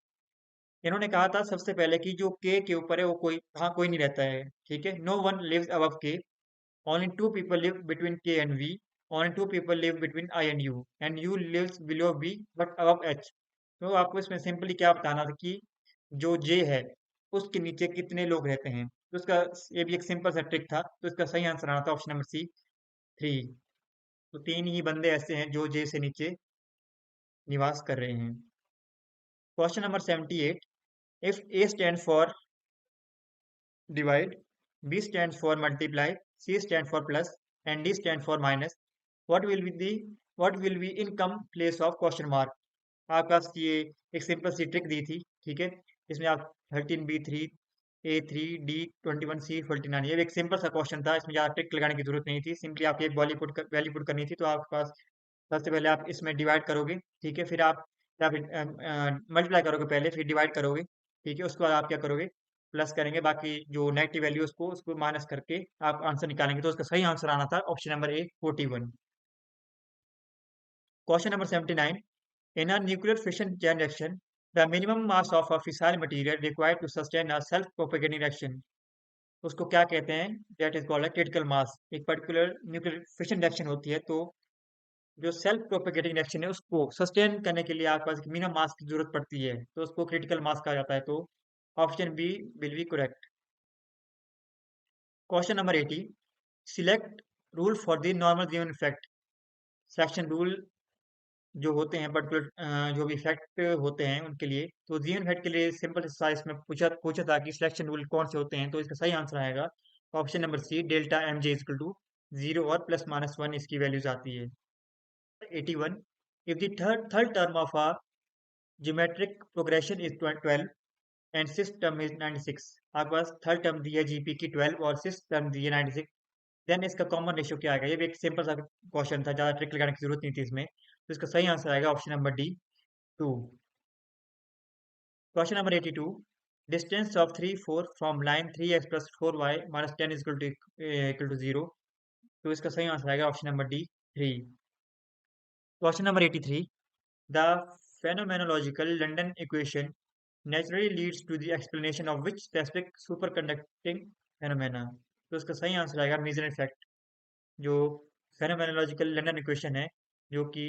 इन्होंने कहा था सबसे पहले कि जो के ऊपर है वो कोई नहीं रहता है, ठीक है। नो वन लिव्स अबव के, only two people live between K and V. Only two people live between I and U. And U lives below V but above H. तो आपको इसमें सिंपली क्या बताना था कि जो J है उसके नीचे कितने लोग रहते हैं। तो इसका ये भी एक सिंपल सा ट्रिक था, तो इसका सही आंसर आना था ऑप्शन नंबर सी, 3। तो तीन ही बंदे ऐसे हैं जो J से नीचे निवास कर रहे हैं। Question number 78, if A stand for divide, B stands for multiply, C stands for plus, and D stands for minus, what will be the what will be in come place of question mark? आपके पास ये एक simple सी trick दी थी, ठीक है। इसमें आप 13 B 3 A 3 D 21 C 49, ये एक सिंपल सा क्वेश्चन था, इसमें ज़्यादा ट्रिक लगाने की जरूरत नहीं थी। सिंपली आप एक वैल्यू पुट करनी थी, तो आपके पास सबसे पहले आप इसमें डिवाइड करोगे, ठीक है। फिर आप या फिर मल्टीप्लाई करोगे पहले, फिर डिवाइड करोगे, ठीक है। उसके बाद आप क्या करोगे, प्लस करेंगे, बाकी जो नेगेटिव वैल्यू उसको माइनस करके आप आंसर निकालेंगे। तो उसका सही आंसर आना था option number A, 41। Question number 79, in a nuclear fission chain reaction the minimum mass of a fissile material required to sustain a self propagating reaction, उसको क्या कहते हैं? That is called a critical mass. एक particular nuclear fission reaction होती है, तो जो self propagating reaction है उसको सस्टेन करने के लिए आपके पास मिनिमम मास की जरूरत पड़ती है, तो उसको क्रिटिकल मास कहा जाता है। तो option B will be correct. Question number 80, select rule for the normal given effect. Selection rule जो होते हैं पर्टिकुलर जो भी इफेक्ट होते हैं उनके लिए, तो गिवन इफेक्ट के लिए सिंपल सा इसमें पूछा पूछा था कि सिलेक्शन रूल कौन से होते हैं, तो इसका सही आंसर आएगा option number C, delta M J equal to 0 और +-1 इसकी वैल्यूज आती है। 81, if the third term of a geometric progression is 12 and sixth term is 96, आपके पास थर्ड टर्म दी है जीपी की 12 और सिक्स टर्म दी है 96, देन इसका कॉमन रेशियो क्या आएगा? ये भी एक सिंपल सा क्वेश्चन था, ज्यादा ट्रिक लगाने की जरूरत नहीं थी इसमें, तो इसका सही आंसर आएगा option number D, 2। Question number 82, distance of 3 4 from line 3x + 4y - 10 equal to 0, तो इसका सही आंसर आएगा option number D, 3। Question number 83, the phenomenological London equation naturally leads to the explanation of which specific superconducting phenomena, तो इसका सही answer आएगा Meissner effect. जो phenomenological London equation है जो कि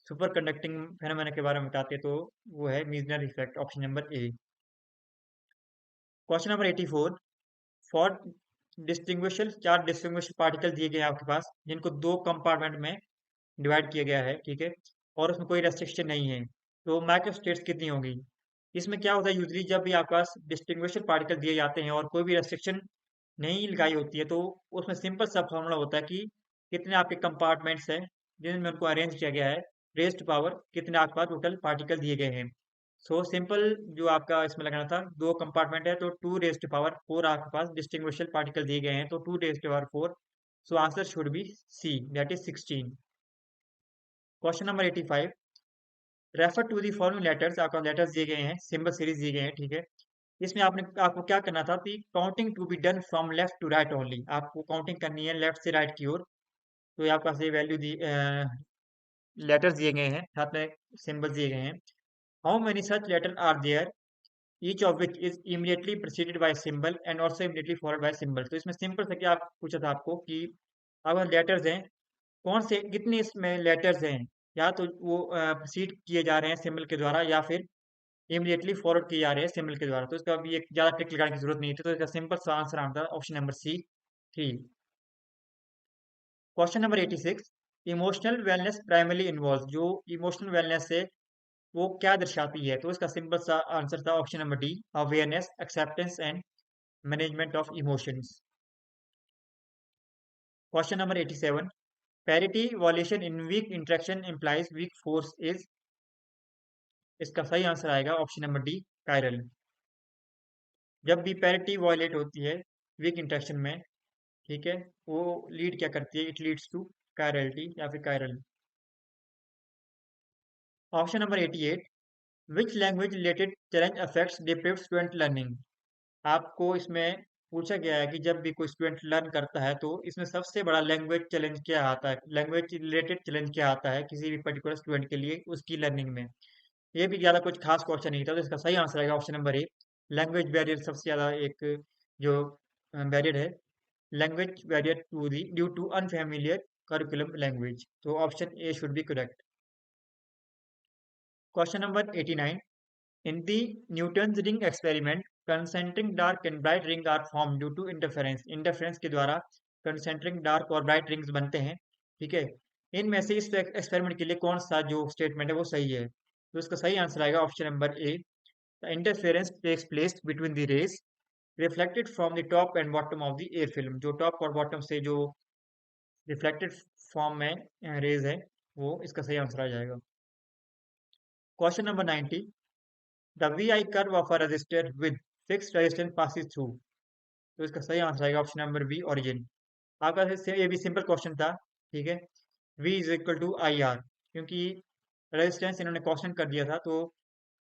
सुपर कंडक्टिंग फेनोमेना के बारे में बताते हैं, तो वो है Meissner effect, option number A. Question number 84, for distinguishable, चार डिस्टिंग्विशल पार्टिकल दिए गए हैं आपके पास जिनको दो कंपार्टमेंट में डिवाइड किया गया है, ठीक है, और उसमें कोई रेस्ट्रिक्शन नहीं है, तो माइक्रो स्टेट्स कितनी होंगी? इसमें क्या होता है, यूजली जब भी आपके पास डिस्टिंग्विशल पार्टिकल दिए जाते हैं और कोई भी रेस्ट्रिक्शन नहीं लगाई होती है, तो उसमें सिंपल सा फॉर्मूला होता है कि कितने आपके कंपार्टमेंट्स हैं जिनमें उनको अरेंज किया गया है, रेज्ड पावर कितने आपके पास टोटल पार्टिकल दिए गए हैं। सो सिंपल जो आपका इसमें लगाना था, दो कंपार्टमेंट है तो 2⁴ आपके पास डिस्टिंग्विशल पार्टिकल दिए गए हैं, तो 2⁴ so answer should be C, that is 16। Question number 85, refer to the following letters, आपका लेटर्स दिए गए हैं, सिंबल सीरीज दिए गए हैं, ठीक है। इसमें आपने आपको क्या करना था कि counting to be done from left to right only, आपको काउंटिंग करनी है लेफ्ट से राइट की ओर, तो ये आपके पास ये वैल्यू दी लेटर्स दिए गए हैं, साथ में सिंबल्स दिए गए हैं। How many such letter are there, each of which is immediately preceded by symbol and also immediately followed by symbol, तो इसमें सिंपल से क्या पूछा था आपको कि अगर लेटर्स हैं, कौन से कितने इसमें लेटर्स हैं, या तो वो प्रोसीड किए जा रहे हैं सिंबल के द्वारा या फिर इमीडिएटली फॉरवर्ड किए जा रहे हैं सिंबल के द्वारा, तो इसका भी एक ज़्यादा ट्रिक लगाने की जरूरत नहीं थी, तो इसका सिंपल सा आंसर आता है option number C, 3। Question number 86, emotional wellness primary involve, जो इमोशनल वेलनेस है वो क्या दर्शाती है, तो इसका सिंपल सा आंसर था option number D, awareness, acceptance and management of emotions. Question number 87, parity violation in weak interaction implies weak force is, इसका सही आंसर आएगा ऑप्शन नंबर डी, कायरल। जब भी पैरिटी वॉयलेट होती है वीक इंटरेक्शन में, ठीक है, वो लीड क्या करती है, इट लीड्स टू कायरलिटी या फिर chiral. Option number 88, which language related challenge affects deprived student learning, आपको इसमें पूछा गया है कि जब भी कोई स्टूडेंट लर्न करता है तो इसमें सबसे बड़ा लैंग्वेज चैलेंज क्या आता है, लैंग्वेज रिलेटेड चैलेंज क्या आता है किसी भी पर्टिकुलर स्टूडेंट के लिए उसकी लर्निंग में। ये भी ज़्यादा कुछ खास क्वेश्चन नहीं था, तो इसका सही आंसर आएगा option number A, language barrier सबसे ज़्यादा एक जो बैरियर है, language barrier to the due to unfamiliar curriculum language, तो option A should be correct. Question number 89, in the Newton's ring experiment concentric dark and bright ring are form due to interference, interference के द्वारा concentric dark और bright rings बनते हैं, ठीक है। इनमें से इस एक्सपेरिमेंट के लिए कौन सा जो स्टेटमेंट है वो सही है, तो इसका सही आंसर आएगा option number A, the interference takes place between the rays reflected from the top and bottom of the air film, जो टॉप और बॉटम से जो रिफ्लेक्टेड फॉर्म में रेज है, वो इसका सही आंसर आ जाएगा। Question number 90, the V I curve of a resistor with fixed resistance passes through, तो इसका सही आंसर आएगा ऑप्शन नंबर बी, ओरिजिन। आपका ये भी सिंपल क्वेश्चन था, ठीक है, v is equal to I R, क्योंकि रेजिस्टेंस इन्होंने क्वेश्चन कर दिया था, तो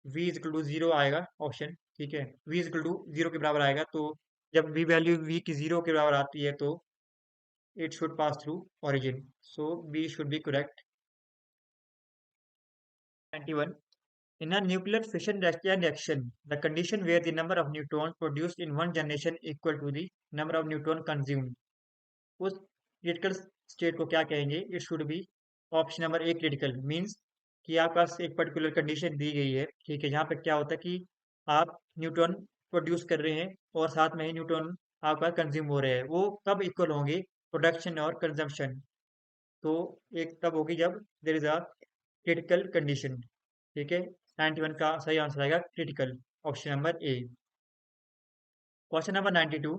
v इज इक्वल टू 0 आएगा ऑप्शन, ठीक है, v इज इक्वल टू 0 के बराबर आएगा, तो जब v वैल्यू v की 0 के बराबर आती है तो it should pass through origin, so b should be correct। 91, in a nuclear fission reaction, the condition where the number of neutrons produced in one generation equal to the number of neutron consumed, उस critical state को क्या कहेंगे, it should be option number A, critical means कि आपके पास एक particular condition दी गई है, ठीक है, जहाँ पे क्या होता है कि आप न्यूट्रॉन प्रोड्यूस कर रहे हैं और साथ में ही न्यूट्रॉन आपका कंज्यूम हो रहे हैं, वो कब इक्वल होंगे, प्रोडक्शन और कंजम्पशन। तो एक तब होगी जब there is a critical condition. ठीक है, 91 का सही आंसर आएगा critical, option number A. Question number 92,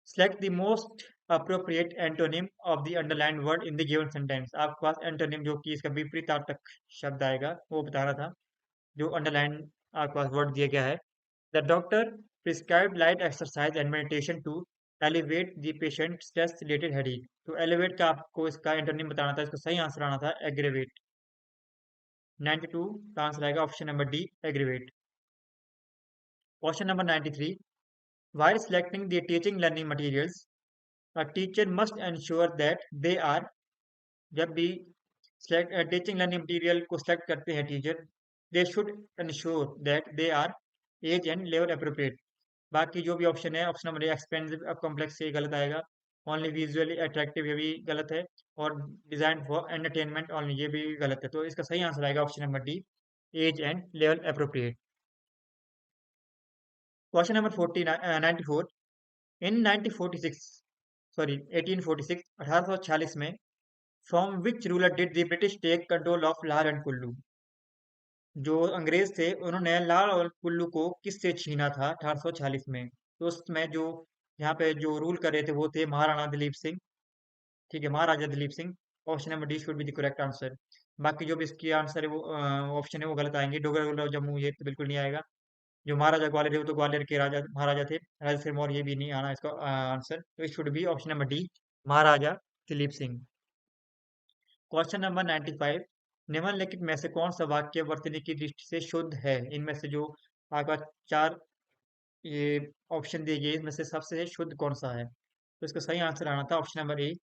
select the most appropriate antonym of the underline word in the given sentence. आपके पास एंटोनिम जो कि इसका विपरीतार्थक शब्द आएगा वो बताना था, जो अंडरलाइन आपके पास वर्ड दिया गया है। The doctor prescribed light exercise and meditation to elevate the patient stress related headache. तो एलिवेट का आपको इसका एंटोनिम बताना था, इसका सही आंसर आना था एग्रेवेट। 92 का आंसर आएगा option number D aggravate. Question number 93, while selecting the teaching learning materials, a teacher must ensure that they are, जब भी टीचिंग लर्निंग मटेरियल को सेलेक्ट करते हैं teacher, they should ensure that they are age and level appropriate. बाकी जो भी option है, option number expensive complex से गलत आएगा, ओनली विजुअली अट्रैक्टिव ये भी गलत है, और डिजाइन फॉर एंटरटेनमेंट ओनली ये भी गलत है। तो इसका सही आंसर आएगा option number D age and level appropriate. Question number 94, in 1946, sorry 1846, 1846 में from which ruler did the British take control of Lahore and Kullu. जो अंग्रेज थे उन्होंने लाहौर और कुल्लू को किससे छीना था 1846 में। तो उसमें जो यहाँ पे जो रूल कर रहे थे वो थे महाराणा दिलीप सिंह। ठीक है, Maharaja Dilip Singh. Option number D should be the correct answer. बाकी जो भी इसकी आंसर है वो ऑप्शन है वो गलत आएंगे। डोगरा जम्मू ये तो बिल्कुल नहीं आएगा। जो महाराजा ग्वालियर है वो तो ग्वालियर के राजा महाराजा थे। राजा सिरमौर ये भी नहीं आना इसका आंसर। तो it should be option number D Maharaja Dilip Singh. Question number 95, निम्नलिखित में से कौन सा वाक्य वर्तनी की दृष्टि से शुद्ध है। इनमें से जो आपका चार ये ऑप्शन दिए गए इसमें से सबसे शुद्ध कौन सा है। तो इसका सही आंसर आना था ऑप्शन नंबर ए,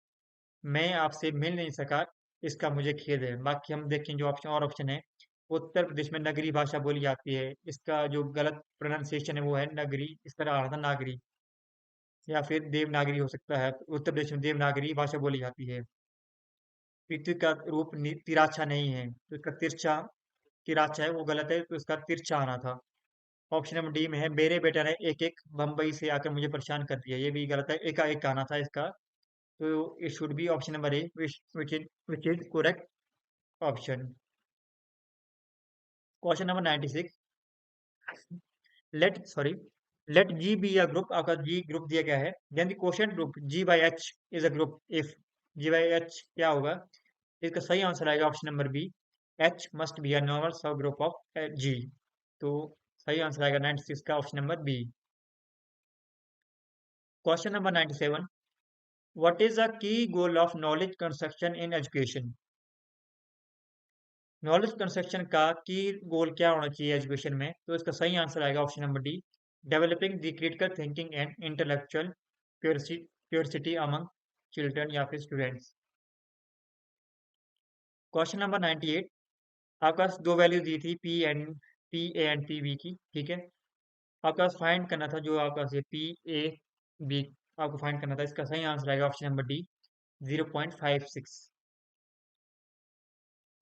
मैं आपसे मिल नहीं सका, इसका मुझे खेद है। बाकी हम देखें जो ऑप्शन और ऑप्शन है, उत्तर प्रदेश में नगरी भाषा बोली जाती है, इसका जो गलत प्रोनाउंसिएशन है वो है नगरी, इस तरह आ रहा था नागरी, या फिर देवनागरी हो सकता है। उत्तर प्रदेश में देवनागरी भाषा बोली जाती है। पृथ्वी का रूप तिराछा नहीं है, तो इसका तिरछा तिराछा है वो गलत है, तो इसका तिरछा आना था। ऑप्शन नंबर डी में है मेरे बेटा ने एक एक बम्बई से आकर मुझे परेशान कर दिया, ये भी गलत है, एकाएक आना था इसका। तो it should be option number A which is correct option. Question number 96, let G be a group. आपका जी ग्रुप दिया गया है, then the quotient group G by H is a group if G by H क्या होगा। इसका सही answer आएगा option number B, H must be a normal subgroup of G. तो सही आंसर आएगा 96 का option number B. Question number 97, what is the की goal of knowledge construction in education. Knowledge construction का की गोल क्या होना चाहिए एजुकेशन में। तो इसका सही आंसर आएगा option number D, developing the critical thinking and intellectual curiosity among children या फिर स्टूडेंट्स। क्वेश्चन नंबर 98, आपके पास दो वैल्यू दी थी P A and P B की। ठीक है, आपके पास फाइंड करना था जो आपके पास ये पी ए बी आपको फाइंड करना था। इसका सही आंसर आएगा option number D 0.56।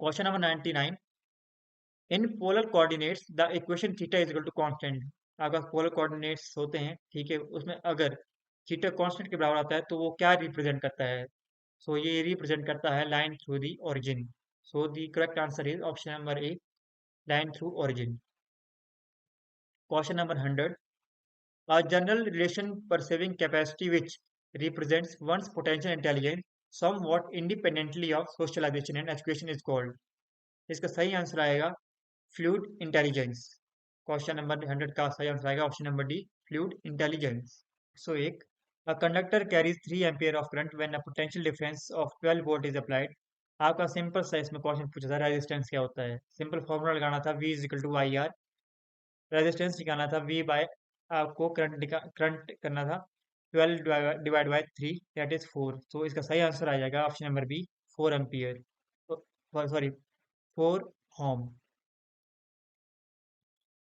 Question number 99, in polar coordinates the equation theta is equal to constant. अगर पोलर कोऑर्डिनेट्स होते हैं, ठीक है, उसमें अगर थीटा कांस्टेंट के बराबर आता है तो वो क्या रिप्रेजेंट करता है। सो ये रिप्रेजेंट करता है line through the origin. So the correct answer is option number A, line through origin. Question number 100, a general relation perceiving capacity which represents one's potential intelligence somewhat independently of socialization and education is called। इसका सही answer आएगा fluid intelligence. Question number 100 का सही answer आएगा option number D fluid intelligence. So एक, a conductor carries 3 ampere of current when a potential difference of 12 volt is applied। आपका simple सा इसमें क्वेश्चन पूछा था रेजिस्टेंस क्या होता है। सिंपल फॉर्मूला लगाना था V is equal to I R, resistance निकालना था V बाय, आपको करंट करना था 12 डिवाइड बाय 3 दैट इज 4। तो इसका सही आंसर आ जाएगा option number B 4 ampere, sorry 4 ohm.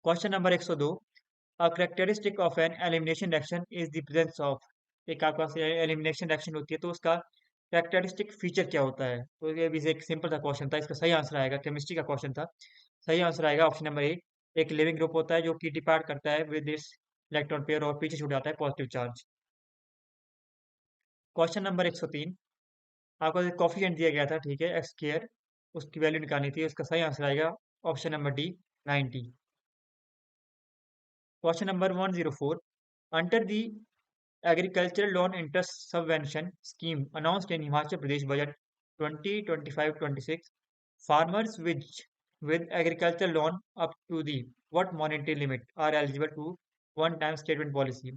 Question number 102, a characteristic of an elimination reaction is the presence of. एक आपके पास एलिमिनेशन रिएक्शन होती है तो उसका कैरेक्टरिस्टिक फीचर क्या होता है। तो ये भी एक सिंपल सा क्वेश्चन था, इसका सही आंसर आएगा, केमिस्ट्री का क्वेश्चन था। सही आंसर आएगा ऑप्शन नंबर ए, एक लिविंग ग्रुप होता है जो कि डिपार्ट करता है विद इट्स इलेक्ट्रॉन पेयर और पीछे छूट जाता है पॉजिटिव चार्ज। क्वेश्चन नंबर 103, आपको कॉफिशिएंट दिया गया था, ठीक है, एक्स स्क्वायर, उसकी वैल्यू निकालनी थी, उसका सही आंसर आएगा option number D, 90। Question number 104, under the agricultural loan interest subvention scheme announced in Himachal Pradesh budget 2025-26, farmers with agricultural loan up to the what monetary limit are eligible to one time statement policy?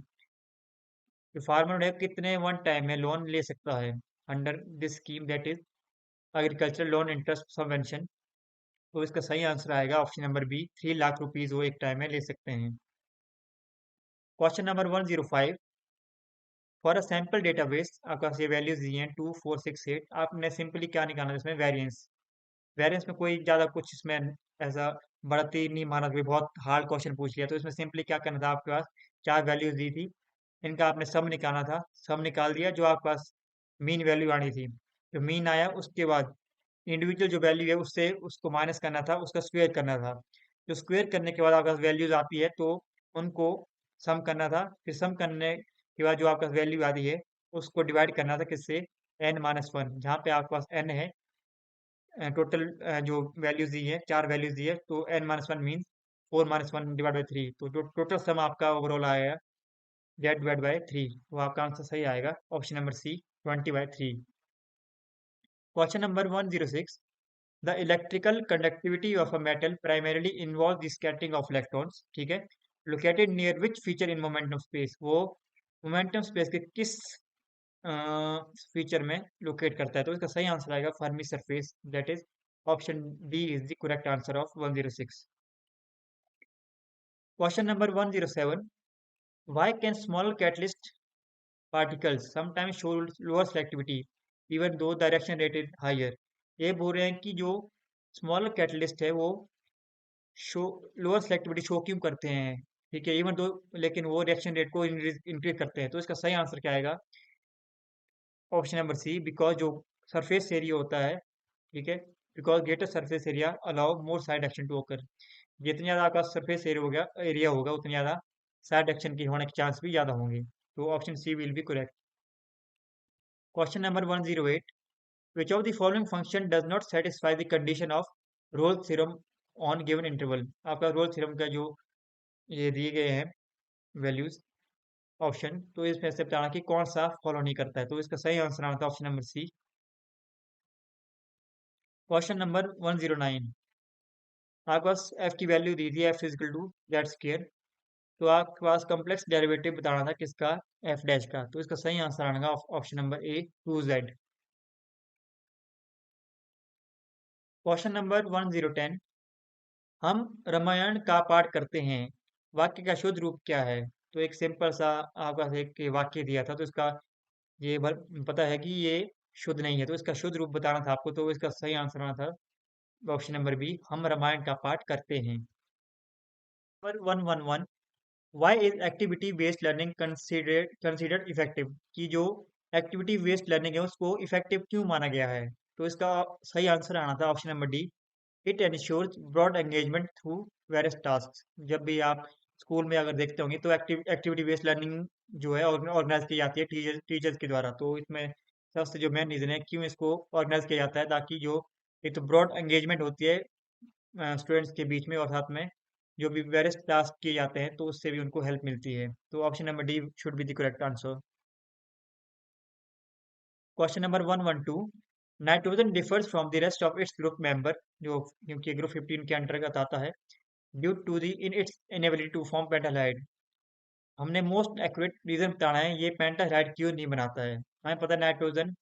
तो farmer है कितने one time में loan ले सकता है under this scheme, that is agricultural loan interest subvention? तो इसका सही आंसर आएगा option number B, 3 lakh rupees वो एक टाइम में ले सकते हैं। Question number 105, for a sample database आपके पास ये वैल्यूज दी हैं 2468, आपने सिंपली क्या निकालना है इसमें, वेरिएंस। वेरिएंस में कोई ज़्यादा कुछ इसमें ऐसा बढ़ती नहीं माना कि बहुत हार्ड क्वेश्चन पूछ लिया, तो इसमें सिंपली क्या करना था, आपके पास चार वैल्यूज दी थी, इनका आपने सम निकालना था, सम निकाल दिया, जो आपके पास मीन वैल्यू आनी थी, जो मीन आया उसके बाद इंडिविजुअल जो वैल्यू है उससे उसको माइनस करना था, उसका स्क्वायर करना था, जो स्क्वायर करने के बाद आपके पास वैल्यूज आती है तो उनको सम करना था, फिर सम करने के बाद जो आपका वैल्यू आती है उसको डिवाइड करना था किससे, n-1, जहाँ पे आपके पास n है, टोटल जो वैल्यूज दी है, चार वैल्यूज दी है, तो n-1 मीन्स 4-1 डिवाइड बाई 3, तो जो टोटल सम आपका ओवरऑल आएगा दैट डिवाइड बाई 3, तो आपका आंसर सही आएगा option number C, 20/3। Question number 106, the electrical conductivity of a metal primarily involve the scattering of electrons, ठीक है, located near which feature in momentum space, वो momentum space के किस फीचर में लोकेट करता है, तो इसका सही आंसर आएगा Fermi surface, that is option D is the correct answer of 106। Question number 107, why can small catalyst particles sometimes show lower selectivity even though direction rate is higher? ये बोल रहे हैं कि जो स्मॉल कैटलिस्ट है वो show lower selectivity show क्यों करते हैं, ठीक है, इवन दो, लेकिन वो रिएक्शन रेट को इंक्रीज करते हैं, तो इसका सही आंसर क्या आएगा ऑप्शन नंबर सी, बिकॉज जो सरफेस एरिया होता है, ठीक है, because greater surface area allow more side action to occur, जितनी ज़्यादा आपका सरफेस एरिया होगा उतनी ज़्यादा साइड एक्शन की होने के चांस भी ज़्यादा होंगे, तो option C will be correct. Question number 108, which of the following function does not satisfy the condition of Rolle's theorem on given interval? आपका रोल थ्योरम का जो ये दिए गए हैं वैल्यूज ऑप्शन, तो इसमें से बताना कि कौन सा फॉलो नहीं करता है, तो इसका सही आंसर आना था option number C. Question number 109, आपके पास एफ की वैल्यू दी थी, F is equal to Z square, तो आपके पास कम्प्लेक्स डेरिवेटिव बताना था किसका, एफ डैश का, तो इसका सही आंसर आना ऑप्शन नंबर ए, 2z। क्वेश्चन नंबर 1010, हम रामायण का पाठ करते हैं, वाक्य का शुद्ध रूप क्या है? तो एक सिंपल सा आपका एक वाक्य दिया था, तो इसका ये पता है कि ये शुद्ध नहीं है, तो इसका शुद्ध रूप बताना था आपको, तो इसका सही आंसर आना था ऑप्शन नंबर बी, हम रामायण का पाठ करते हैं। Number 111, why is activity based learning considered effective, कि जो एक्टिविटी बेस्ड लर्निंग है उसको इफेक्टिव क्यों माना गया है? तो इसका सही आंसर आना था option number D, it ensures broad engagement through various task. जब भी आप स्कूल में अगर देखते होंगे तो एक्टिविटी बेस्ड लर्निंग जो है ऑर्गेनाइज की जाती है टीचर्स के द्वारा, तो इसमें सबसे जो मेन रीज़न है क्यों इसको ऑर्गेनाइज किया जाता है, ताकि जो एक तो ब्रॉड एंगेजमेंट होती है स्टूडेंट्स के बीच में, और साथ में जो भी वेरियस टास्क किए जाते हैं तो उससे भी उनको हेल्प मिलती है, तो option number D should be the correct answer. Question number 112, nitrogen differs from the rest of its group member, जो क्योंकि ग्रुप 15 के अंतर्गत आता है, due to the in its inability to form pentahalide. हमने मोस्ट एक्यूरेट रीजन बताना है ये पेंटाहाइड क्यों नहीं बनाता है। हमें पता है नाइट्रोजन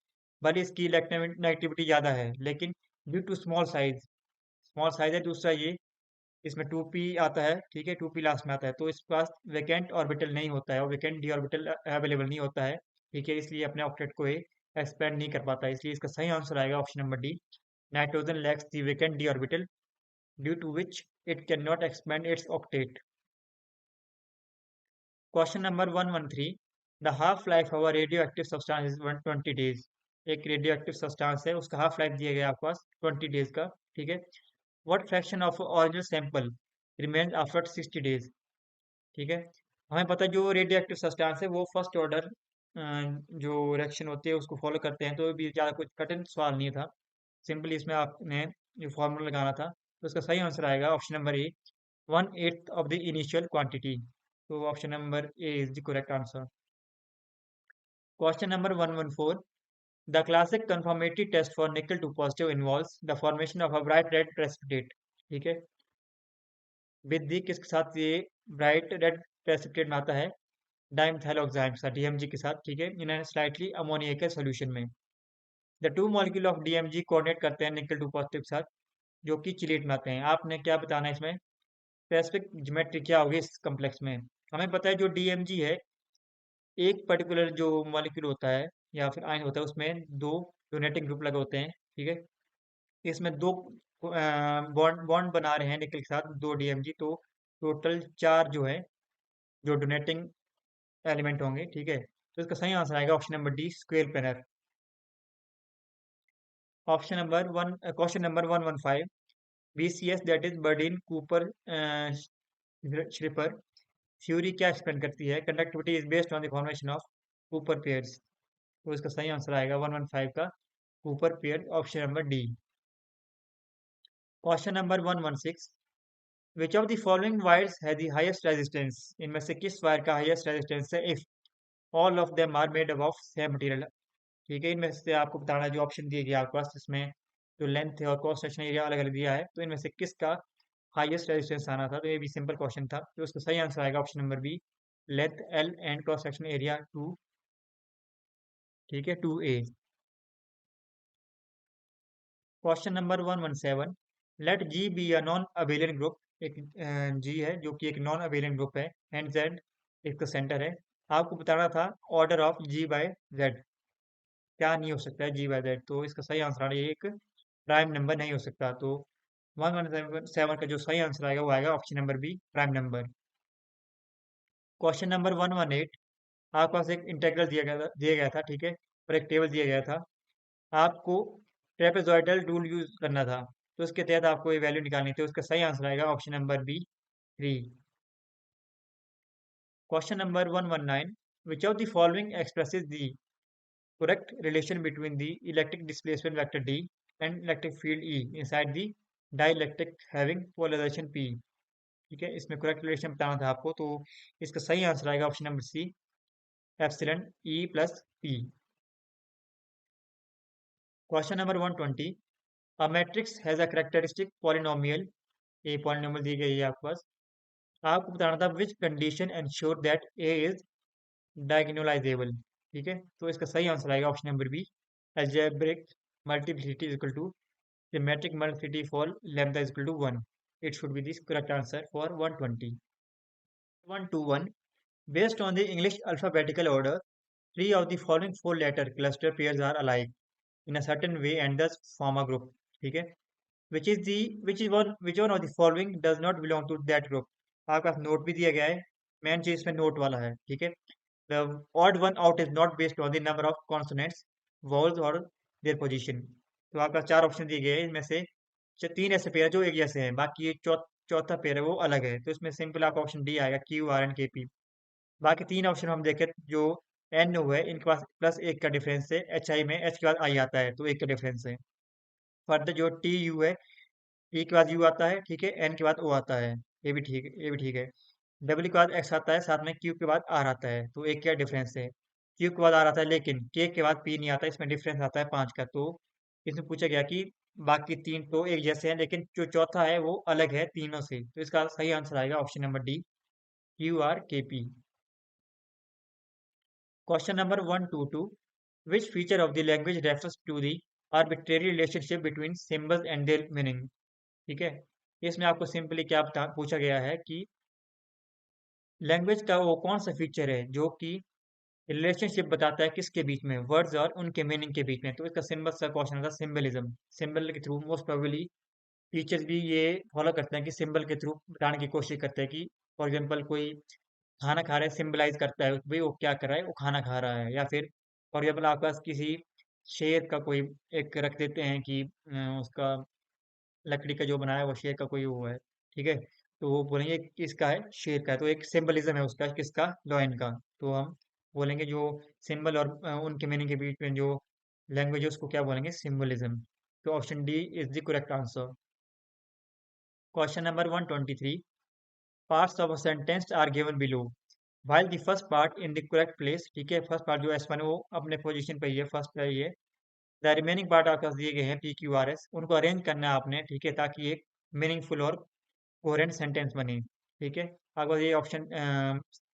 भले इसकी इलेक्ट्रोनेगेटिविटी ज़्यादा है, लेकिन ड्यू टू स्मॉल साइज है, दूसरा ये इसमें 2p आता है, ठीक है, 2p लास्ट में आता है, तो इसके पास वैकेंट ऑर्बिटल नहीं होता है और वैकेंट डी ऑर्बिटल अवेलेबल नहीं होता है, ठीक है, इसलिए अपने ऑक्टेट को ये एक्सपेंड नहीं कर पाता है, इसलिए इसका सही आंसर आएगा option number D, nitrogen lacks the vacant d orbital due to which it can not expand its octet. Question number 113, the half life of radioactive substance is 120 days, एक radioactive substance है उसका half life दिया गया आपके पास 20 days का, ठीक है, what fraction of original sample remains after 60 days, ठीक है, हमें पता है जो रेडियो एक्टिव सब्सटेंस है वो फर्स्ट ऑर्डर जो रिएक्शन होती है उसको फॉलो करते हैं, तो भी ज़्यादा कुछ कठिन सवाल नहीं था। सिंपली इसमें आपने जो फॉर्मूला लगाना था, तो इसका सही आंसर आएगा option number A, 1/8 of the initial quantity. तो option number A is the correct answer. Question number 114, the classic confirmatory test for nickel two positive involves the formation of a bright red precipitate. ठीक है, with किसके साथ ये bright red precipitate में आता है? डाइमेथाइलोक्साइड के साथ, डीएमजी के साथ। ठीक है, इन स्लाइटली अमोनियक सॉल्यूशन में। The two molecule of DMG coordinate करते हैं निकल टू पॉजिटिव के साथ, जो कि चिलेट में आते हैं। आपने क्या बताना है इसमें? स्पेसिफिक ज्योमेट्री क्या होगी इस कॉम्प्लेक्स में? हमें पता है जो डीएमजी है, एक पर्टिकुलर जो मॉलिक्यूल होता है या फिर आयन होता है उसमें दो डोनेटिंग ग्रुप लगे होते हैं। ठीक है, इसमें दो बॉन्ड बॉन्ड बना रहे हैं निकल के साथ, दो डीएमजी, तो टोटल चार जो है जो डोनेटिंग एलिमेंट होंगे। ठीक है, तो इसका सही आंसर आएगा option number D, square planar. Option number one, question number 115, BCS that is Bardeen Cooper Schrieffer theory क्या एक्सप्लेन करती है? Conductivity is based on the formation of Cooper pairs. तो इसका सही आंसर आएगा 115 का Cooper pair, option number D. Question number 116, which of the following wires है the highest resistance? इनमें से किस वायर का हाईएस्ट रेजिस्टेंस है if all of them are made up of same material? ठीक है, इनमें से आपको बताना है जो ऑप्शन दिए गए आपके पास, इसमें जो लेंथ है और क्रॉस सेक्शन एरिया अलग अलग दिया है, तो इनमें से किसका हाईएस्ट रेजिस्टेंस आना था? तो ये भी सिंपल क्वेश्चन था, तो इसका सही आंसर आएगा option number B, length L and cross section area 2। ठीक है, 2A। Question number 117, let G be a non abelian group. एक जी है जो कि एक नॉन अबेलियन ग्रुप है, एंड जेड इसका सेंटर है। आपको बताना था order of G by Z, क्या नहीं हो सकता है जी बाय जेड? तो इसका सही आंसर है, ये एक प्राइम नंबर नहीं हो सकता। तो 117 का जो सही आंसर आएगा वो आएगा option number B, prime number. Question number 118, आपके पास एक इंटेग्रल दिया गया था। ठीक है, और एक टेबल दिया गया था, आपको ट्रेपेजॉइडल रूल यूज करना था, तो उसके तहत आपको ये वैल्यू निकालनी थी। उसका सही आंसर आएगा option number B, 3। Question number 119, which of the following expresses the correct relation between the electric displacement vector D and electric field E inside the dielectric having polarization P? ठीक है, इसमें correct relation बताना था आपको, तो इसका सही answer आएगा option number C, epsilon E plus P। Question number 120, a matrix has a characteristic polynomial. A polynomial दी गई है आपके पास, आपको बताना था which condition ensure that A is diagonalizable. ठीक है, तो इसका सही आंसर आएगा option number B, algebraic multiplicity is equal to symmetric multiplicity for lambda is equal to 1. It should be the correct answer for 120. 121. Based on the English alphabetical order, three of the following four letter cluster pairs are alike in a certain way and thus form a group. ठीक है, which one of the following does not belong to that group? आपके पास note भी दिया गया है, main चीज इसमें note वाला है। ठीक है, the odd one out is not based on the number of consonants, vowels or their position। तो आपका चार ऑप्शन दिए गए हैं, इनमें से तीन ऐसे पेयर जो एक जैसे हैं, बाकी ये चौथा पेयर है वो अलग है। तो इसमें सिंपल आपका ऑप्शन डी आएगा, QRNKP। बाकी तीन ऑप्शन हम देखें, जो एन ओ है इनके पास प्लस एक का डिफरेंस है, एच आई में एच के बाद आई आता है तो एक का डिफरेंस है। फर्दर जो TU है, टी के बाद यू आता है, ठीक है, एन के बाद ओ आता है, ये भी ठीक है, ये भी ठीक है। डब्ल्यू के बाद एक्स आता है, साथ में क्यू के बाद आर आता है, तो एक क्या डिफरेंस है? क्यू के बाद आर आता है लेकिन के के बाद पी नहीं आता, इसमें डिफरेंस आता है 5 का। तो इसमें पूछा गया कि बाकी तीन तो एक जैसे हैं लेकिन जो चौथा है वो अलग है तीनों से, तो इसका सही आंसर आएगा option number D, QRKP। Question number 122, which feature of the language refers to the arbitrary relationship between symbols and their meaning? ठीक है, इसमें आपको सिंपली क्या पूछा गया है कि लैंग्वेज का वो कौन सा फीचर है जो कि रिलेशनशिप बताता है किसके बीच में, वर्ड्स और उनके मीनिंग के बीच में? तो इसका सिंबल का क्वेश्चन था, सिंबलिज्म। सिंबल के थ्रू मोस्ट प्रोबेबली टीचर्स भी ये फॉलो करते हैं कि सिंबल के थ्रू बताने की कोशिश करते हैं कि फॉर एग्जांपल कोई खाना खा रहा है, सिंबलाइज करता है भाई वो क्या कर रहा है, वो खाना खा रहा है। या फिर फॉर एग्जाम्पल आपके पास किसी शेर का कोई एक रख देते हैं कि उसका लकड़ी का जो बनाया है वो शेर का कोई वो है। ठीक है, तो वो बोलेंगे किसका है, शेर का है। तो एक सिंबलिज्म है उसका, किसका, लॉयन का। तो हम बोलेंगे जो सिंबल और उनके मीनिंग के बीच में जो लैंग्वेज है उसको क्या बोलेंगे, सिंबलिज्म। तो option D is the correct answer. Question number 123, parts of a sentence are given below while the first part in the correct place, ठीक है, फर्स्ट पार्ट जो S1 है वो अपने पोजीशन पे ही है, फर्स्ट पे ही है। द रिमेनिंग पार्ट आपके पास दिए गए हैं PQRS, उनको अरेंज करना है आपने, ठीक है, ताकि एक मीनिंगफुल और कोहेरेंट सेंटेंस बने, ठीक है। आपके पास ये ऑप्शन